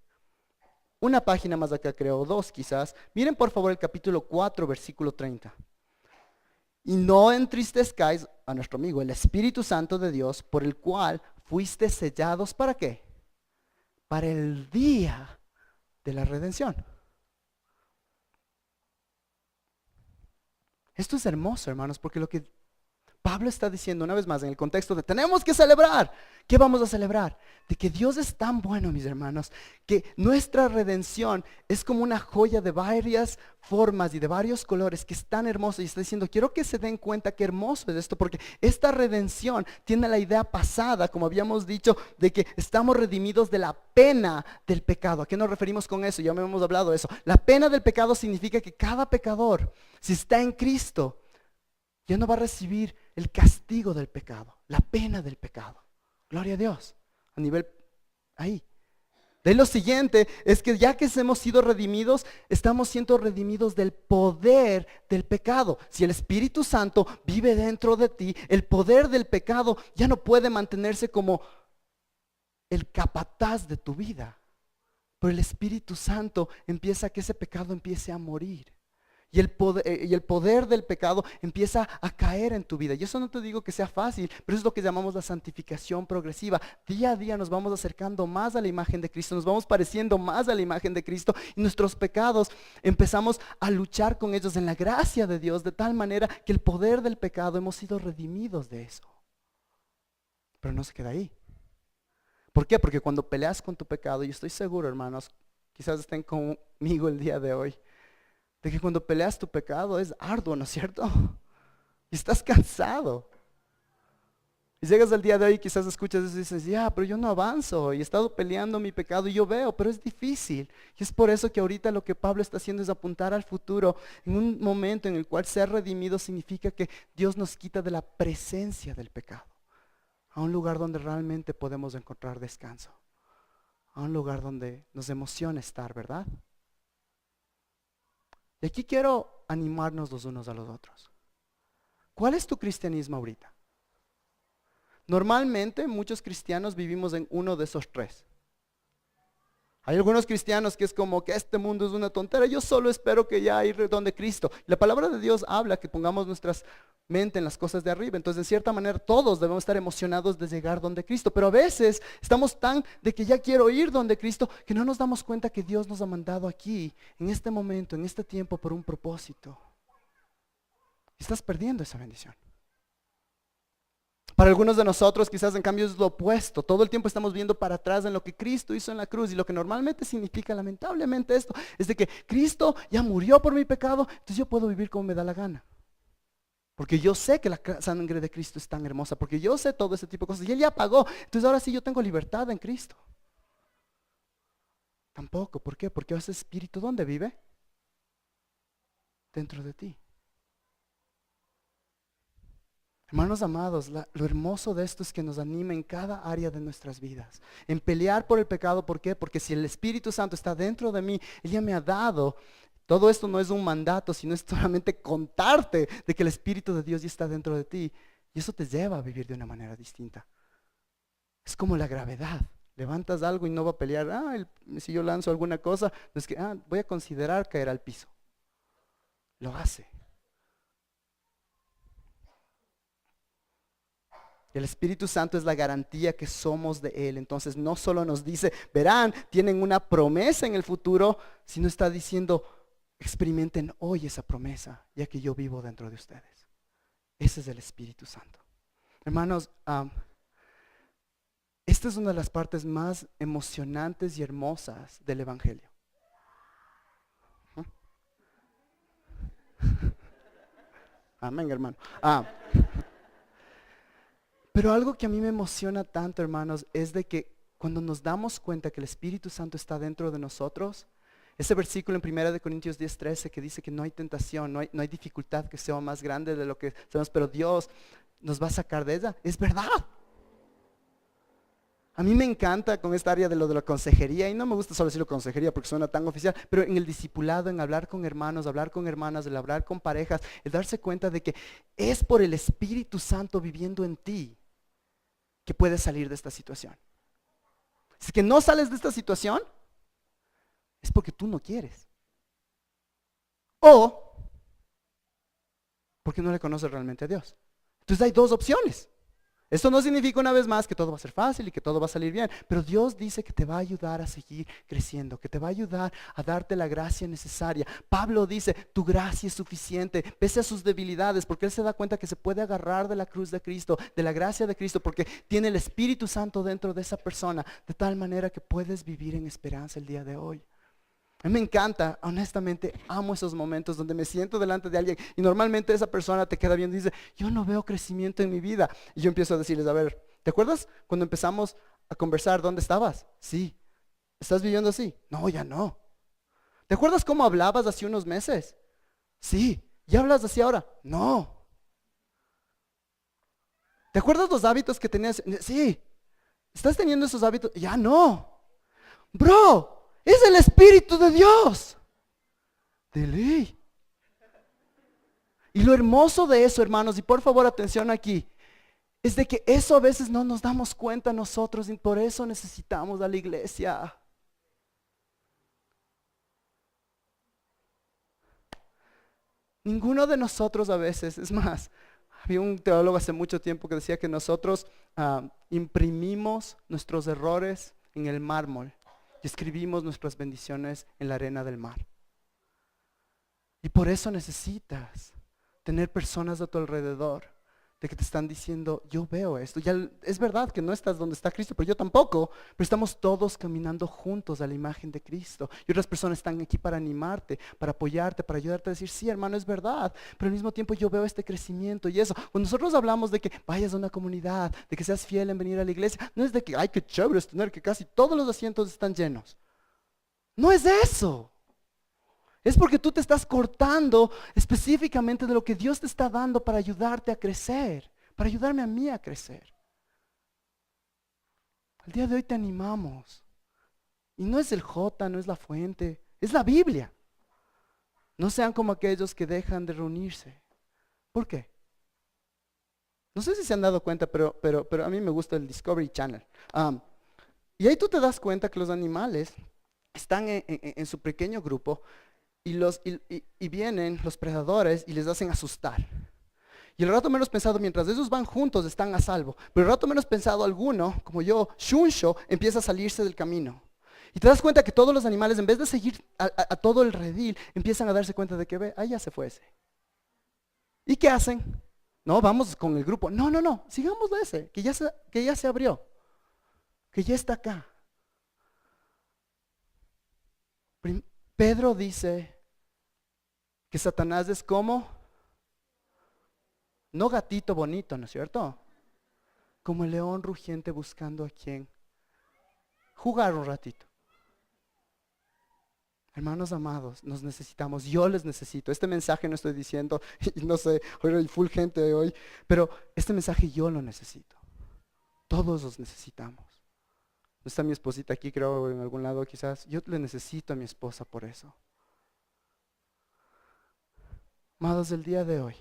Una página más acá creo, dos quizás. Miren por favor el capítulo 4, versículo 30. Y no entristezcáis a nuestro amigo, el Espíritu Santo de Dios, por el cual fuiste sellados, ¿para qué? Para el día de la redención. Esto es hermoso, hermanos, porque lo que Pablo está diciendo una vez más en el contexto de tenemos que celebrar. ¿Qué vamos a celebrar? De que Dios es tan bueno, mis hermanos, que nuestra redención es como una joya de varias formas y de varios colores que es tan hermoso. Y está diciendo, quiero que se den cuenta qué hermoso es esto, porque esta redención tiene la idea pasada, como habíamos dicho, de que estamos redimidos de la pena del pecado. ¿A qué nos referimos con eso? Ya hemos hablado de eso. La pena del pecado significa que cada pecador, si está en Cristo, ya no va a recibir el castigo del pecado, la pena del pecado. Gloria a Dios. A nivel ahí. De lo siguiente es que ya que hemos sido redimidos, estamos siendo redimidos del poder del pecado. Si el Espíritu Santo vive dentro de ti, el poder del pecado ya no puede mantenerse como el capataz de tu vida. Pero el Espíritu Santo empieza a que ese pecado empiece a morir. Y el poder del pecado empieza a caer en tu vida. Y eso no te digo que sea fácil, pero eso es lo que llamamos la santificación progresiva. Día a día nos vamos acercando más a la imagen de Cristo, nos vamos pareciendo más a la imagen de Cristo. Y nuestros pecados empezamos a luchar con ellos en la gracia de Dios, de tal manera que el poder del pecado hemos sido redimidos de eso. Pero no se queda ahí. ¿Por qué? Porque cuando peleas con tu pecado, y estoy seguro, hermanos, quizás estén conmigo el día de hoy, de que cuando peleas tu pecado es arduo, ¿no es cierto? Y estás cansado. Y llegas al día de hoy y quizás escuchas eso y dices, ya, pero yo no avanzo y he estado peleando mi pecado y yo veo, pero es difícil. Y es por eso que ahorita lo que Pablo está haciendo es apuntar al futuro, en un momento en el cual ser redimido significa que Dios nos quita de la presencia del pecado, a un lugar donde realmente podemos encontrar descanso, a un lugar donde nos emociona estar, ¿verdad? Y aquí quiero animarnos los unos a los otros. ¿Cuál es tu cristianismo ahorita? Normalmente muchos cristianos vivimos en uno de esos tres. Hay algunos cristianos que es como que este mundo es una tontera, yo solo espero que ya ir donde Cristo. La palabra de Dios habla que pongamos nuestras mentes en las cosas de arriba, entonces en cierta manera todos debemos estar emocionados de llegar donde Cristo, pero a veces estamos tan de que ya quiero ir donde Cristo que no nos damos cuenta que Dios nos ha mandado aquí, en este momento, en este tiempo, por un propósito. Estás perdiendo esa bendición. Para algunos de nosotros quizás en cambio es lo opuesto. Todo el tiempo estamos viendo para atrás en lo que Cristo hizo en la cruz. Y lo que normalmente significa lamentablemente esto es de que Cristo ya murió por mi pecado, entonces yo puedo vivir como me da la gana. Porque yo sé que la sangre de Cristo es tan hermosa, porque yo sé todo ese tipo de cosas y Él ya pagó. Entonces ahora sí yo tengo libertad en Cristo. Tampoco, ¿por qué? Porque ese espíritu ¿dónde vive? Dentro de ti. Hermanos amados, lo hermoso de esto es que nos anima en cada área de nuestras vidas, en pelear por el pecado. ¿Por qué? Porque si el Espíritu Santo está dentro de mí, Él ya me ha dado. Todo esto no es un mandato, sino es solamente contarte de que el Espíritu de Dios ya está dentro de ti. Y eso te lleva a vivir de una manera distinta. Es como la gravedad. Levantas algo y no va a pelear. Si yo lanzo alguna cosa, no es que voy a considerar caer al piso. Lo hace. El Espíritu Santo es la garantía que somos de Él. Entonces no solo nos dice, verán, tienen una promesa en el futuro, sino está diciendo, experimenten hoy esa promesa, ya que yo vivo dentro de ustedes. Ese es el Espíritu Santo. Hermanos, esta es una de las partes más emocionantes y hermosas del Evangelio. Amén, hermano. Pero algo que a mí me emociona tanto, hermanos, es de que cuando nos damos cuenta que el Espíritu Santo está dentro de nosotros, ese versículo en 1 Corintios 10:13 que dice que no hay tentación, no hay dificultad que sea más grande de lo que sabemos, pero Dios nos va a sacar de ella, es verdad. A mí me encanta con esta área de lo de la consejería, y no me gusta solo decirlo consejería porque suena tan oficial, pero en el discipulado, en hablar con hermanos, hablar con hermanas, el hablar con parejas, el darse cuenta de que es por el Espíritu Santo viviendo en ti que puedes salir de esta situación. Si es que no sales de esta situación, es porque tú no quieres. O porque no le conoces realmente a Dios. Entonces hay dos opciones. Esto no significa una vez más que todo va a ser fácil y que todo va a salir bien, pero Dios dice que te va a ayudar a seguir creciendo, que te va a ayudar a darte la gracia necesaria. Pablo dice, tu gracia es suficiente, pese a sus debilidades, porque él se da cuenta que se puede agarrar de la cruz de Cristo, de la gracia de Cristo, porque tiene el Espíritu Santo dentro de esa persona, de tal manera que puedes vivir en esperanza el día de hoy. A mí me encanta, honestamente, amo esos momentos donde me siento delante de alguien y normalmente esa persona te queda viendo y dice, yo no veo crecimiento en mi vida. Y yo empiezo a decirles, a ver, ¿te acuerdas cuando empezamos a conversar dónde estabas? Sí. ¿Estás viviendo así? No, ya no. ¿Te acuerdas cómo hablabas hace unos meses? Sí. ¿Ya hablas así ahora? No. ¿Te acuerdas los hábitos que tenías? Sí. ¿Estás teniendo esos hábitos? Ya no. Bro. Es el Espíritu de Dios. De ley. Y lo hermoso de eso, hermanos, y por favor atención aquí, es de que eso a veces no nos damos cuenta nosotros y por eso necesitamos a la iglesia. Ninguno de nosotros a veces, es más, había un teólogo hace mucho tiempo que decía que nosotros imprimimos nuestros errores en el mármol y escribimos nuestras bendiciones en la arena del mar. Y por eso necesitas tener personas a tu alrededor de que te están diciendo, yo veo esto. Ya es verdad que no estás donde está Cristo, pero yo tampoco. Pero estamos todos caminando juntos a la imagen de Cristo. Y otras personas están aquí para animarte, para apoyarte, para ayudarte a decir, sí, hermano, es verdad. Pero al mismo tiempo yo veo este crecimiento y eso. Cuando nosotros hablamos de que vayas a una comunidad, de que seas fiel en venir a la iglesia, no es de que, ay, qué chévere es tener que casi todos los asientos están llenos. No es eso. Es porque tú te estás cortando específicamente de lo que Dios te está dando para ayudarte a crecer, para ayudarme a mí a crecer. El día de hoy te animamos. Y no es el J, no es la fuente, es la Biblia. No sean como aquellos que dejan de reunirse. ¿Por qué? No sé si se han dado cuenta, pero a mí me gusta el Discovery Channel. Y ahí tú te das cuenta que los animales están en su pequeño grupo. Y vienen los predadores y les hacen asustar. Y el rato menos pensado, mientras esos van juntos, están a salvo. Pero el rato menos pensado, alguno, como yo, Shunsho, empieza a salirse del camino. Y te das cuenta que todos los animales, en vez de seguir a todo el redil, empiezan a darse cuenta de que, ve, ya se fue ese. ¿Y qué hacen? No, vamos con el grupo. No, sigamos de ese, que ya se abrió, que ya está acá. Pedro dice que Satanás es como, no gatito bonito, ¿no es cierto? Como el león rugiente buscando a quien jugar un ratito. Hermanos amados, nos necesitamos, yo les necesito. Este mensaje no estoy diciendo, y no sé, hoy hay full gente hoy, pero este mensaje yo lo necesito. Todos los necesitamos. No está mi esposita aquí, creo, en algún lado quizás. Yo le necesito a mi esposa por eso. Amados, el día de hoy,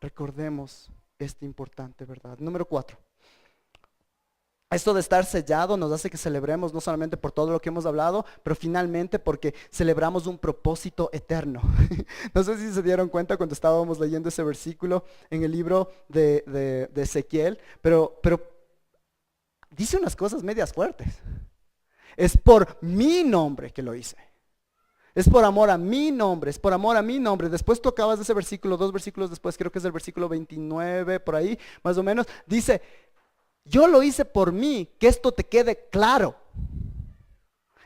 recordemos esta importante verdad. Número 4. Esto de estar sellado nos hace que celebremos no solamente por todo lo que hemos hablado, pero finalmente porque celebramos un propósito eterno. No sé si se dieron cuenta cuando estábamos leyendo ese versículo en el libro de Ezequiel, pero dice unas cosas medias fuertes. Es por mi nombre que lo hice. Es por amor a mi nombre, es por amor a mi nombre. Después tú acabas de ese versículo, 2 versículos después, creo que es el versículo 29, por ahí, más o menos, dice, yo lo hice por mí, que esto te quede claro.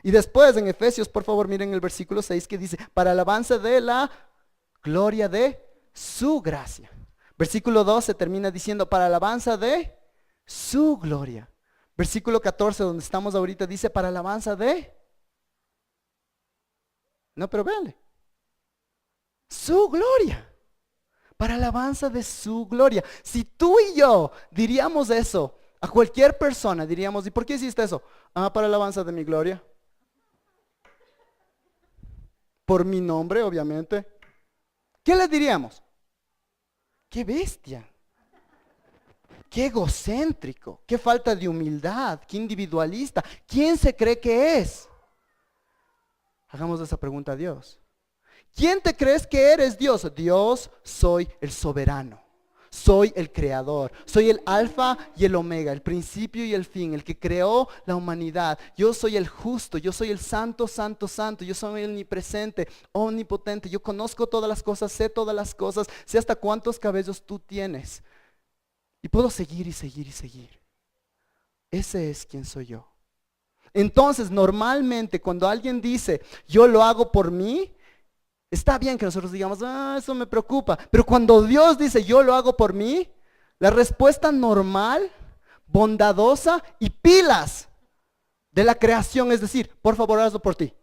Y después en Efesios, por favor, miren el versículo 6 que dice, para alabanza de la gloria de su gracia. Versículo 12 termina diciendo, para alabanza de su gloria. Versículo 14, donde estamos ahorita, dice, para alabanza de... No, pero véanle. Su gloria. Para alabanza de su gloria. Si tú y yo diríamos eso a cualquier persona, diríamos, ¿y por qué hiciste eso? Ah, para alabanza de mi gloria. Por mi nombre, obviamente. ¿Qué le diríamos? ¡Qué bestia! ¡Qué egocéntrico! ¡Qué falta de humildad! ¡Qué individualista! ¿Quién se cree que es? Hagamos esa pregunta a Dios. ¿Quién te crees que eres, Dios? Dios, soy el soberano. Soy el creador. Soy el alfa y el omega, el principio y el fin, el que creó la humanidad. Yo soy el justo, yo soy el santo, santo, santo. Yo soy el omnipresente, omnipotente. Yo conozco todas las cosas, sé todas las cosas, sé hasta cuántos cabellos tú tienes. Y puedo seguir y seguir y seguir. Ese es quien soy yo. Entonces, normalmente cuando alguien dice, yo lo hago por mí, está bien que nosotros digamos, eso me preocupa. Pero cuando Dios dice, yo lo hago por mí, la respuesta normal, bondadosa y pilas de la creación es decir, por favor, hazlo por ti.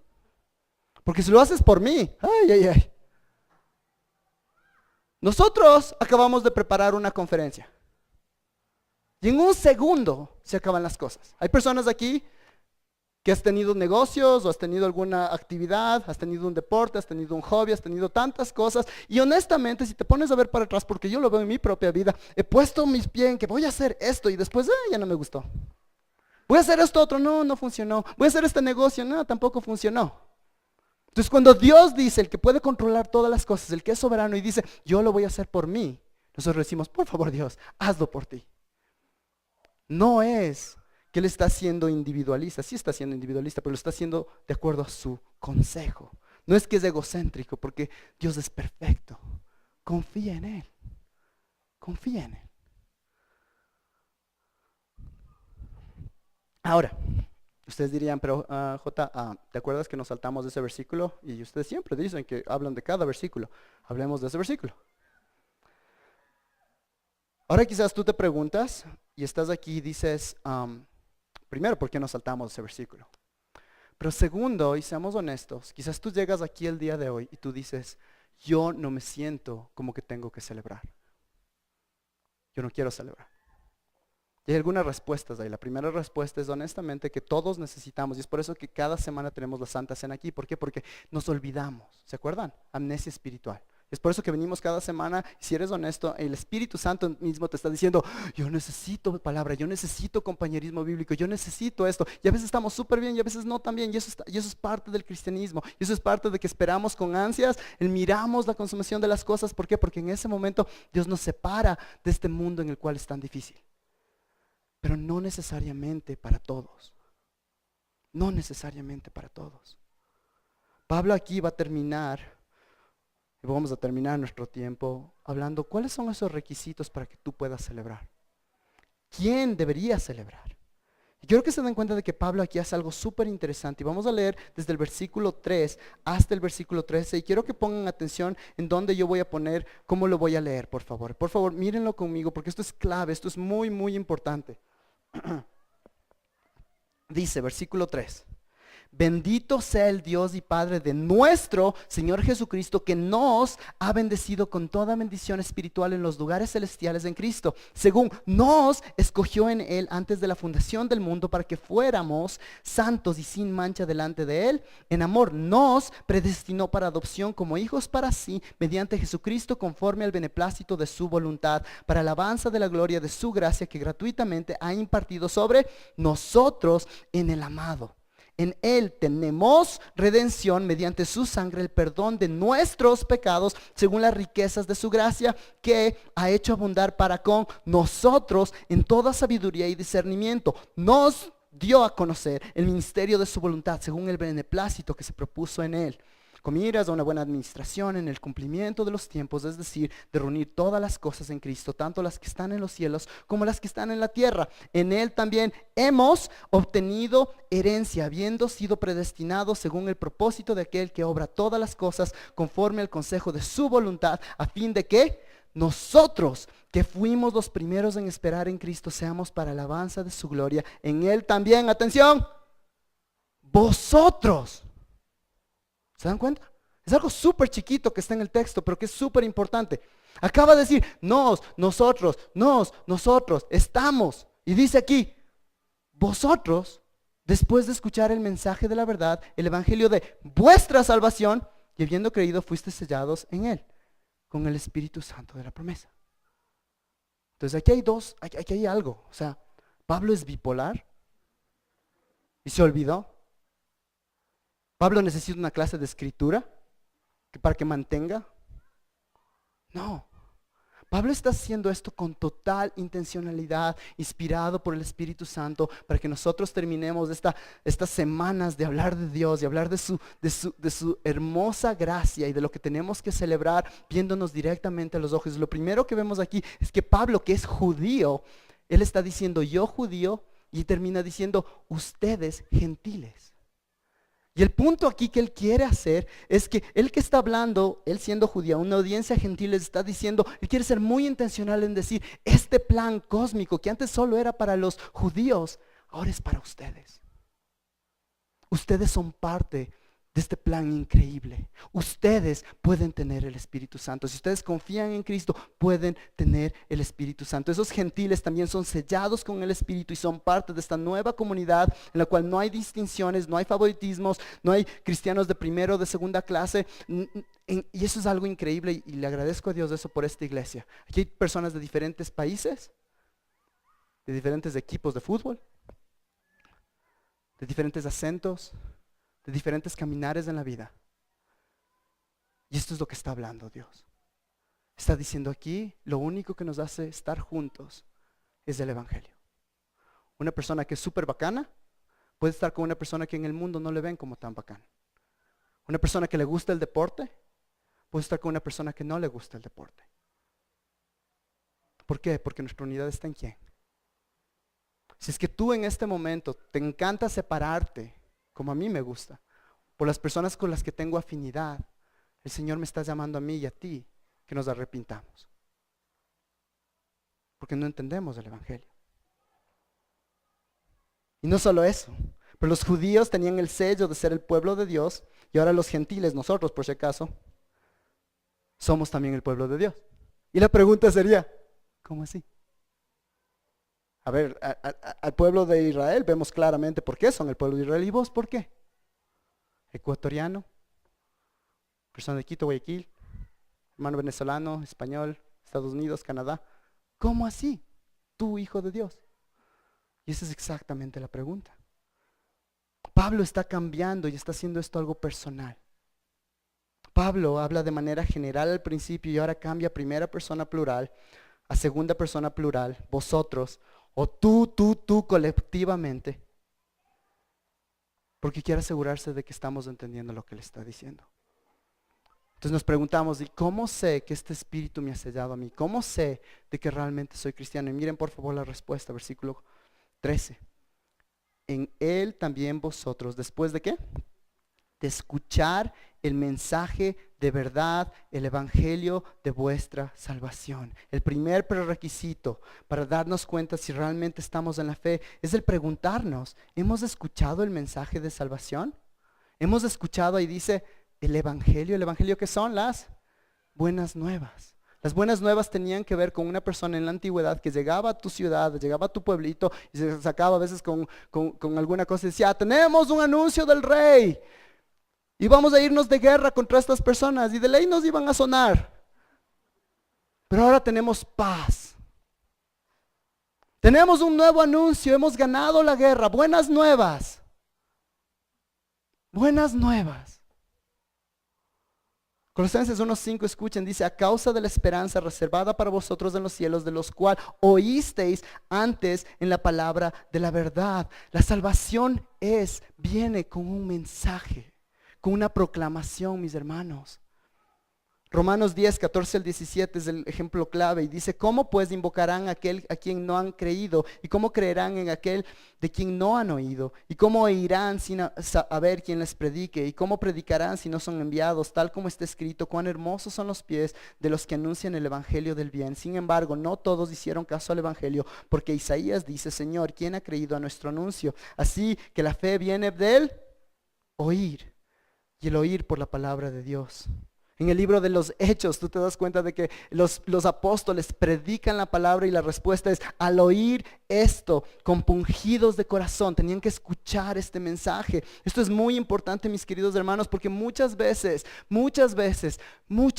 Porque si lo haces por mí, ay, ay, ay. Nosotros acabamos de preparar una conferencia. Y en un segundo se acaban las cosas. Hay personas aquí que has tenido negocios o has tenido alguna actividad, has tenido un deporte, has tenido un hobby, has tenido tantas cosas. Y honestamente, si te pones a ver para atrás, porque yo lo veo en mi propia vida, he puesto mis pies en que voy a hacer esto y después ya no me gustó. Voy a hacer esto otro, no funcionó. Voy a hacer este negocio, no, tampoco funcionó. Entonces cuando Dios dice, el que puede controlar todas las cosas, el que es soberano y dice, yo lo voy a hacer por mí, nosotros decimos, por favor Dios, hazlo por ti. No es que él está siendo individualista, sí está siendo individualista, pero lo está haciendo de acuerdo a su consejo. No es que es egocéntrico, porque Dios es perfecto. Confía en Él. Confía en Él. Ahora, ustedes dirían, pero Jota, ¿te acuerdas que nos saltamos de ese versículo? Y ustedes siempre dicen que hablan de cada versículo. Hablemos de ese versículo. Ahora quizás tú te preguntas y estás aquí y dices, primero, ¿por qué nos saltamos ese versículo? Pero segundo, y seamos honestos, quizás tú llegas aquí el día de hoy y tú dices, yo no me siento como que tengo que celebrar. Yo no quiero celebrar. Y hay algunas respuestas ahí. La primera respuesta es honestamente que todos necesitamos, y es por eso que cada semana tenemos la Santa Cena aquí. ¿Por qué? Porque nos olvidamos. ¿Se acuerdan? Amnesia espiritual. Es por eso que venimos cada semana, y si eres honesto, el Espíritu Santo mismo te está diciendo, yo necesito palabra, yo necesito compañerismo bíblico, yo necesito esto. Y a veces estamos súper bien y a veces no tan bien, y eso es parte del cristianismo. Y eso es parte de que esperamos con ansias, miramos la consumación de las cosas. ¿Por qué? Porque en ese momento Dios nos separa de este mundo en el cual es tan difícil. Pero no necesariamente para todos. No necesariamente para todos. Pablo aquí va a terminar. Y vamos a terminar nuestro tiempo hablando cuáles son esos requisitos para que tú puedas celebrar. ¿Quién debería celebrar? Y quiero que se den cuenta de que Pablo aquí hace algo súper interesante. Y vamos a leer desde el versículo 3 hasta el versículo 13. Y quiero que pongan atención en dónde yo voy a poner, cómo lo voy a leer, por favor. Por favor, mírenlo conmigo porque esto es clave, esto es muy, muy importante. Dice, versículo 3. Bendito sea el Dios y Padre de nuestro Señor Jesucristo, que nos ha bendecido con toda bendición espiritual en los lugares celestiales en Cristo, según nos escogió en Él antes de la fundación del mundo para que fuéramos santos y sin mancha delante de Él. En amor nos predestinó para adopción como hijos para sí, mediante Jesucristo, conforme al beneplácito de su voluntad, para alabanza de la gloria de su gracia que gratuitamente ha impartido sobre nosotros en el amado. En Él tenemos redención mediante su sangre, el perdón de nuestros pecados, según las riquezas de su gracia, que ha hecho abundar para con nosotros en toda sabiduría y discernimiento. Nos dio a conocer el ministerio de su voluntad, según el beneplácito que se propuso en Él, con miras a una buena administración en el cumplimiento de los tiempos, es decir, de reunir todas las cosas en Cristo, tanto las que están en los cielos como las que están en la tierra. En Él también hemos obtenido herencia, habiendo sido predestinados según el propósito de aquel que obra todas las cosas conforme al consejo de su voluntad, a fin de que nosotros, que fuimos los primeros en esperar en Cristo, seamos para alabanza de su gloria. En Él también, atención, vosotros. ¿Se dan cuenta? Es algo súper chiquito que está en el texto, pero que es súper importante. Acaba de decir, nosotros, estamos. Y dice aquí, vosotros, después de escuchar el mensaje de la verdad, el evangelio de vuestra salvación, y habiendo creído, fuiste sellados en Él, con el Espíritu Santo de la promesa. Entonces aquí hay algo. O sea, Pablo es bipolar y se olvidó. Pablo necesita una clase de escritura para que mantenga. No, Pablo está haciendo esto con total intencionalidad, inspirado por el Espíritu Santo, para que nosotros terminemos estas semanas de hablar de Dios y hablar de su hermosa gracia y de lo que tenemos que celebrar viéndonos directamente a los ojos. Lo primero que vemos aquí es que Pablo, que es judío, él está diciendo yo judío y termina diciendo ustedes gentiles. Y el punto aquí que él quiere hacer es que él que está hablando, él siendo judío, una audiencia gentil, les está diciendo, él quiere ser muy intencional en decir, este plan cósmico que antes solo era para los judíos, ahora es para ustedes. Ustedes son parte de este plan increíble. Ustedes pueden tener el Espíritu Santo. Si ustedes confían en Cristo, pueden tener el Espíritu Santo. Esos gentiles también son sellados con el Espíritu y son parte de esta nueva comunidad en la cual no hay distinciones, no hay favoritismos, no hay cristianos de primera o de segunda clase. Y eso es algo increíble y le agradezco a Dios de eso por esta iglesia. Aquí hay personas de diferentes países, de diferentes equipos de fútbol, de diferentes acentos, de diferentes caminares en la vida. Y esto es lo que está hablando Dios. Está diciendo aquí, lo único que nos hace estar juntos es el evangelio. Una persona que es súper bacana puede estar con una persona que en el mundo no le ven como tan bacana. Una persona que le gusta el deporte puede estar con una persona que no le gusta el deporte. ¿Por qué? Porque nuestra unidad está en ¿quién? Si es que tú en este momento te encanta separarte, como a mí me gusta, por las personas con las que tengo afinidad, el Señor me está llamando a mí y a ti que nos arrepintamos. Porque no entendemos el evangelio. Y no solo eso, pero los judíos tenían el sello de ser el pueblo de Dios y ahora los gentiles, nosotros por si acaso, somos también el pueblo de Dios. Y la pregunta sería, ¿cómo así? A ver, al pueblo de Israel vemos claramente por qué son el pueblo de Israel. ¿Y vos por qué? Ecuatoriano, persona de Quito, Guayaquil, hermano venezolano, español, Estados Unidos, Canadá. ¿Cómo así? Tú, hijo de Dios. Y esa es exactamente la pregunta. Pablo está cambiando y está haciendo esto algo personal. Pablo habla de manera general al principio y ahora cambia a primera persona plural a segunda persona plural, vosotros, o tú colectivamente, porque quiere asegurarse de que estamos entendiendo lo que le está diciendo. Entonces nos preguntamos, ¿y cómo sé que este espíritu me ha sellado a mí? ¿Cómo sé de que realmente soy cristiano? Y miren por favor la respuesta, versículo 13. En Él también vosotros, ¿después de qué? de escuchar el mensaje de verdad, el evangelio de vuestra salvación. El primer prerequisito para darnos cuenta si realmente estamos en la fe es el preguntarnos, ¿hemos escuchado el mensaje de salvación? Hemos escuchado, ahí dice, el evangelio que son las buenas nuevas. Las buenas nuevas tenían que ver con una persona en la antigüedad que llegaba a tu ciudad, llegaba a tu pueblito y se sacaba a veces con alguna cosa y decía, tenemos un anuncio del rey y vamos a irnos de guerra contra estas personas, y de ley nos iban a sonar. Pero ahora tenemos paz. Tenemos un nuevo anuncio, hemos ganado la guerra, buenas nuevas. Buenas nuevas. Colosenses 1:5, escuchen, dice, a causa de la esperanza reservada para vosotros en los cielos, de los cuales oísteis antes en la palabra de la verdad. La salvación viene con un mensaje, con una proclamación, mis hermanos. Romanos 10:14 al 17 es el ejemplo clave y dice, ¿cómo pues invocarán a aquel a quien no han creído? ¿Y cómo creerán en aquel de quien no han oído? ¿Y cómo oirán sin saber quién les predique? ¿Y cómo predicarán si no son enviados? Tal como está escrito, cuán hermosos son los pies de los que anuncian el evangelio del bien. Sin embargo, no todos hicieron caso al evangelio, porque Isaías dice, Señor, ¿quién ha creído a nuestro anuncio? Así que la fe viene del oír, y el oír por la palabra de Dios. En el libro de los Hechos, tú te das cuenta de que los apóstoles predican la palabra y la respuesta es, al oír esto, compungidos de corazón, tenían que escuchar este mensaje. Esto es muy importante, mis queridos hermanos, porque muchas veces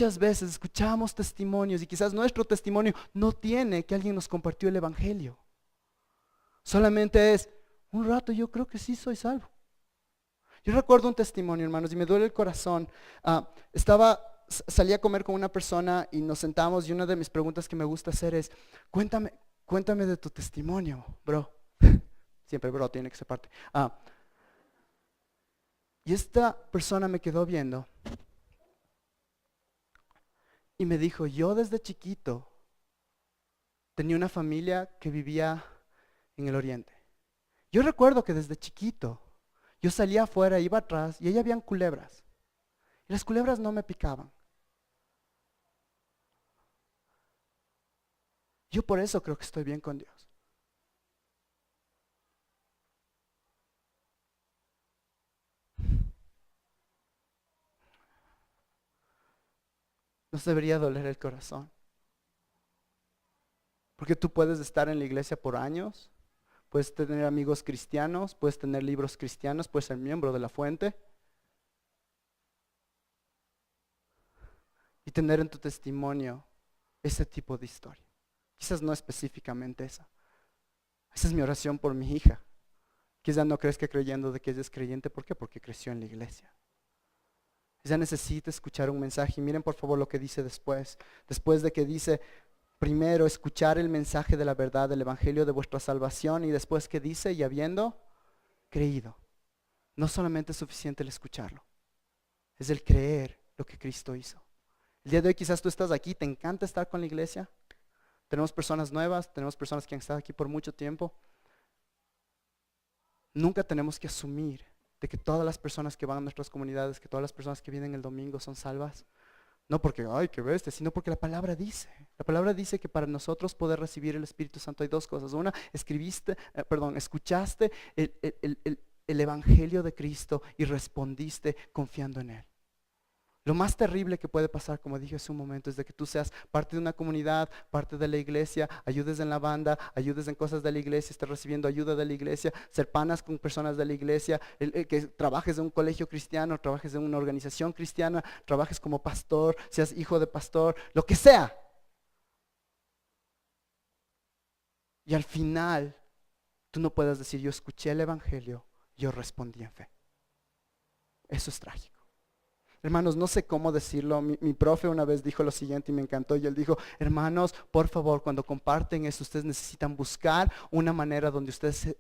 escuchamos testimonios y quizás nuestro testimonio no tiene que alguien nos compartió el evangelio. Solamente es, un rato yo creo que sí soy salvo. Yo recuerdo un testimonio, hermanos, y me duele el corazón. Salí a comer con una persona y nos sentamos y una de mis preguntas que me gusta hacer es, cuéntame de tu testimonio, bro. Siempre bro tiene que ser parte. Y esta persona me quedó viendo y me dijo, yo desde chiquito tenía una familia que vivía en el oriente. Yo recuerdo que desde chiquito yo salía afuera, iba atrás y ahí habían culebras. Y las culebras no me picaban. Yo por eso creo que estoy bien con Dios. Nos debería doler el corazón. Porque tú puedes estar en la iglesia por años, puedes tener amigos cristianos, puedes tener libros cristianos, puedes ser miembro de la fuente y tener en tu testimonio ese tipo de historia. Quizás no específicamente esa. Esa es mi oración por mi hija. Quizás no crezca creyendo de que ella es creyente. ¿Por qué? Porque creció en la iglesia. Ella necesita escuchar un mensaje. Y miren por favor lo que dice después. Después de que dice, primero escuchar el mensaje de la verdad, del evangelio de vuestra salvación. Y después que dice, y habiendo creído. No solamente es suficiente el escucharlo. Es el creer lo que Cristo hizo. El día de hoy quizás tú estás aquí, te encanta estar con la iglesia. Tenemos personas nuevas, tenemos personas que han estado aquí por mucho tiempo. Nunca tenemos que asumir de que todas las personas que van a nuestras comunidades, que todas las personas que vienen el domingo son salvas. No porque, ay, qué bestia, sino porque la palabra dice que para nosotros poder recibir el Espíritu Santo hay dos cosas. Una, escuchaste el evangelio de Cristo y respondiste confiando en Él. Lo más terrible que puede pasar, como dije hace un momento, es de que tú seas parte de una comunidad, parte de la iglesia, ayudes en la banda, ayudes en cosas de la iglesia, estés recibiendo ayuda de la iglesia, ser panas con personas de la iglesia, que trabajes en un colegio cristiano, trabajes en una organización cristiana, trabajes como pastor, seas hijo de pastor, lo que sea. Y al final, tú no puedas decir, yo escuché el evangelio, yo respondí en fe. Eso es trágico. Hermanos, no sé cómo decirlo. Mi profe una vez dijo lo siguiente y me encantó. Y él dijo, hermanos, por favor, cuando comparten esto, ustedes necesitan buscar una manera donde ustedes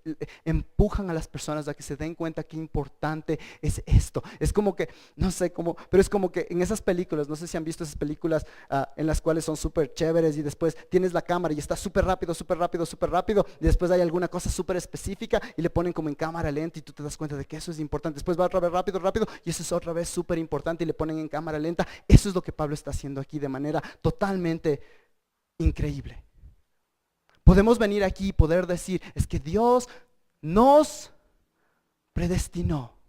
empujan a las personas a que se den cuenta qué importante es esto. Es como que, no sé cómo, pero es como que en esas películas, no sé si han visto esas películas en las cuales son súper chéveres y después tienes la cámara y está súper rápido, súper rápido, súper rápido. Y después hay alguna cosa súper específica y le ponen como en cámara lenta y tú te das cuenta de que eso es importante. Después va otra vez rápido, rápido y eso es otra vez súper importante y le ponen en cámara lenta. Eso es lo que Pablo está haciendo aquí de manera totalmente increíble. Podemos venir aquí y poder decir, es que Dios nos predestinó.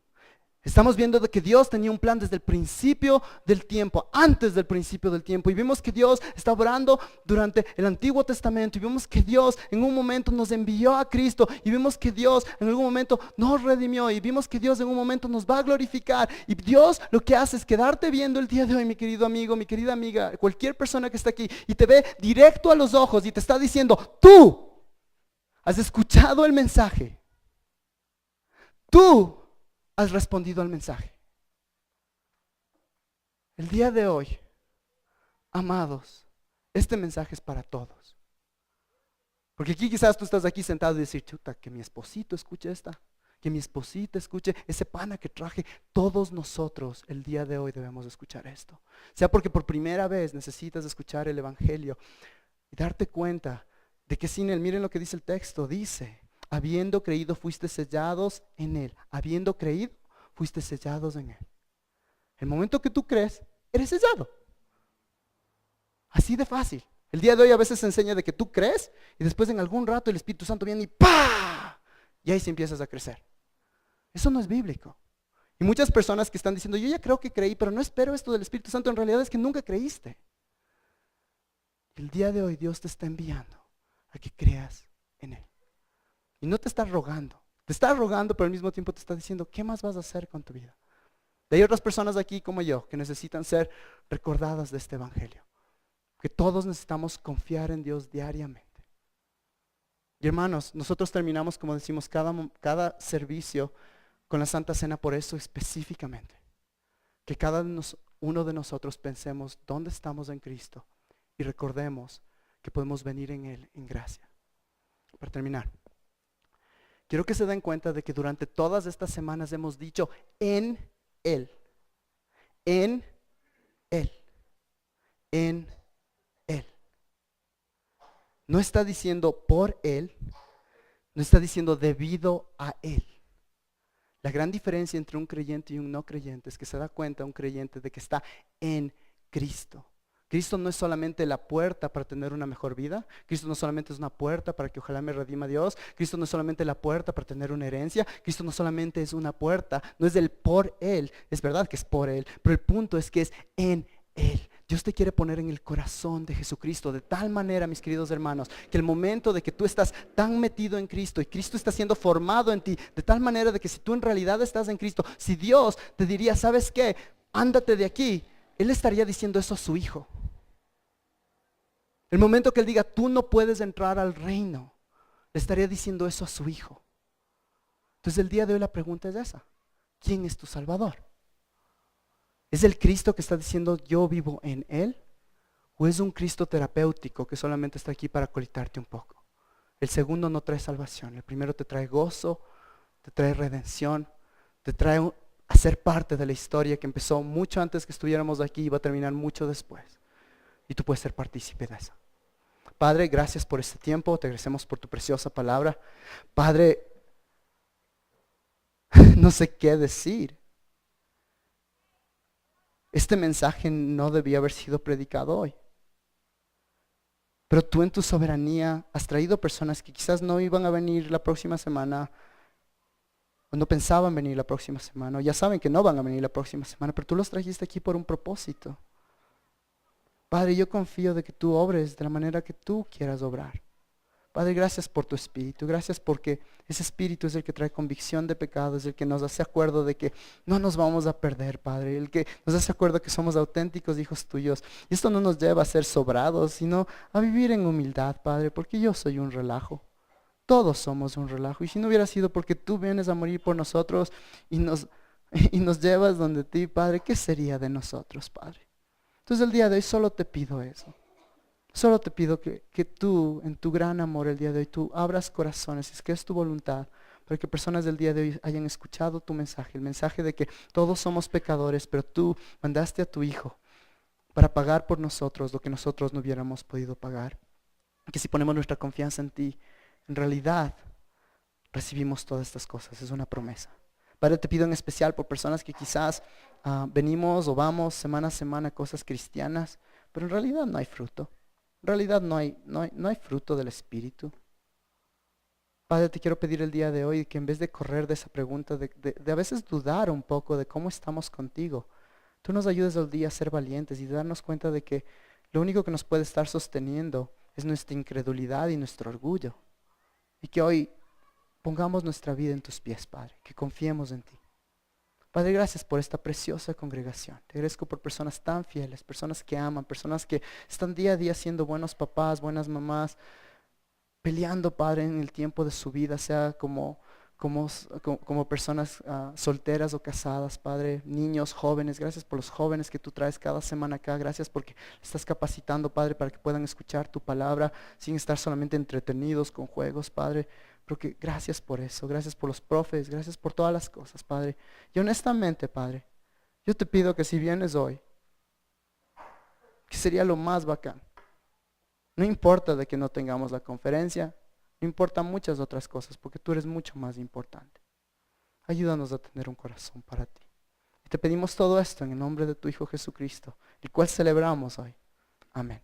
Estamos viendo de que Dios tenía un plan desde el principio del tiempo, antes del principio del tiempo. Y vimos que Dios está obrando durante el Antiguo Testamento. Y vimos que Dios en un momento nos envió a Cristo. Y vimos que Dios en algún momento nos redimió. Y vimos que Dios en un momento nos va a glorificar. Y Dios lo que hace es quedarte viendo el día de hoy, mi querido amigo, mi querida amiga, cualquier persona que está aquí. Y te ve directo a los ojos y te está diciendo, tú has escuchado el mensaje. Tú has respondido al mensaje. El día de hoy, amados, este mensaje es para todos. Porque aquí quizás tú estás aquí sentado y decir, chuta, que mi esposito escuche esta, que mi esposita escuche ese pana que traje. Todos nosotros el día de hoy debemos escuchar esto. Sea porque por primera vez necesitas escuchar el evangelio y darte cuenta de que sin él, miren lo que dice el texto, dice, habiendo creído fuiste sellados en él. Habiendo creído fuiste sellados en él. El momento que tú crees, eres sellado. Así de fácil. El día de hoy a veces se enseña de que tú crees y después en algún rato el Espíritu Santo viene y ¡pah! Y ahí sí empiezas a crecer. Eso no es bíblico. Y muchas personas que están diciendo, yo ya creo que creí, pero no espero esto del Espíritu Santo, en realidad es que nunca creíste. El día de hoy Dios te está enviando a que creas en él. Y no te está rogando. Te está rogando, pero al mismo tiempo te está diciendo, ¿qué más vas a hacer con tu vida? Hay otras personas aquí como yo que necesitan ser recordadas de este evangelio. Que todos necesitamos confiar en Dios diariamente. Y hermanos, nosotros terminamos, como decimos, cada servicio con la Santa Cena por eso específicamente. Que cada uno de nosotros pensemos dónde estamos en Cristo y recordemos que podemos venir en Él en gracia. Para terminar, quiero que se den cuenta de que durante todas estas semanas hemos dicho en Él, en Él, en Él. No está diciendo por Él, no está diciendo debido a Él. La gran diferencia entre un creyente y un no creyente es que se da cuenta un creyente de que está en Cristo. Cristo no es solamente la puerta para tener una mejor vida. Cristo no solamente es una puerta para que ojalá me redima Dios. Cristo no es solamente la puerta para tener una herencia. Cristo no solamente es una puerta, no es del por Él. Es verdad que es por Él, pero el punto es que es en Él. Dios te quiere poner en el corazón de Jesucristo de tal manera, mis queridos hermanos, que el momento de que tú estás tan metido en Cristo y Cristo está siendo formado en ti, de tal manera de que si tú en realidad estás en Cristo, si Dios te diría, ¿sabes qué? Ándate de aquí, Él estaría diciendo eso a su Hijo. El momento que Él diga, tú no puedes entrar al reino, le estaría diciendo eso a su Hijo. Entonces el día de hoy la pregunta es esa: ¿quién es tu Salvador? ¿Es el Cristo que está diciendo yo vivo en Él? ¿O es un Cristo terapéutico que solamente está aquí para colitarte un poco? El segundo no trae salvación. El primero te trae gozo, te trae redención, te trae a ser parte de la historia que empezó mucho antes que estuviéramos aquí y va a terminar mucho después. Y tú puedes ser partícipe de eso. Padre, gracias por este tiempo, te agradecemos por tu preciosa palabra. Padre, no sé qué decir. Este mensaje no debía haber sido predicado hoy. Pero tú en tu soberanía has traído personas que quizás no iban a venir la próxima semana, o no pensaban venir la próxima semana, o ya saben que no van a venir la próxima semana, pero tú los trajiste aquí por un propósito. Padre, yo confío de que tú obres de la manera que tú quieras obrar. Padre, gracias por tu Espíritu, gracias porque ese Espíritu es el que trae convicción de pecado, es el que nos hace acuerdo de que no nos vamos a perder, Padre, el que nos hace acuerdo que somos auténticos hijos tuyos. Y esto no nos lleva a ser sobrados, sino a vivir en humildad, Padre, porque yo soy un relajo. Todos somos un relajo. Y si no hubiera sido porque tú vienes a morir por nosotros y nos y nos llevas donde ti, Padre, ¿qué sería de nosotros, Padre? Entonces el día de hoy solo te pido eso. Solo te pido que tú, en tu gran amor el día de hoy, tú abras corazones, si es que es tu voluntad, para que personas del día de hoy hayan escuchado tu mensaje, el mensaje de que todos somos pecadores, pero tú mandaste a tu Hijo para pagar por nosotros lo que nosotros no hubiéramos podido pagar. Que si ponemos nuestra confianza en ti, en realidad recibimos todas estas cosas, es una promesa. Padre, te pido en especial por personas que quizás venimos o vamos semana a semana a cosas cristianas, pero en realidad no hay fruto. En realidad no hay fruto del Espíritu. Padre, te quiero pedir el día de hoy que en vez de correr de esa pregunta, de a veces dudar un poco de cómo estamos contigo, tú nos ayudes al día a ser valientes y darnos cuenta de que lo único que nos puede estar sosteniendo es nuestra incredulidad y nuestro orgullo. Y que hoy pongamos nuestra vida en tus pies, Padre, que confiemos en ti. Padre, gracias por esta preciosa congregación. Te agradezco por personas tan fieles, personas que aman, personas que están día a día siendo buenos papás, buenas mamás, peleando, Padre, en el tiempo de su vida, sea como personas solteras o casadas, Padre, niños, jóvenes. Gracias por los jóvenes que tú traes cada semana acá. Gracias porque estás capacitando, Padre, para que puedan escuchar tu palabra sin estar solamente entretenidos con juegos, Padre. Porque gracias por eso, gracias por los profes, gracias por todas las cosas, Padre. Y honestamente, Padre, yo te pido que si vienes hoy, que sería lo más bacán. No importa de que no tengamos la conferencia, no importa muchas otras cosas, porque tú eres mucho más importante. Ayúdanos a tener un corazón para ti. Y te pedimos todo esto en el nombre de tu Hijo Jesucristo, el cual celebramos hoy. Amén.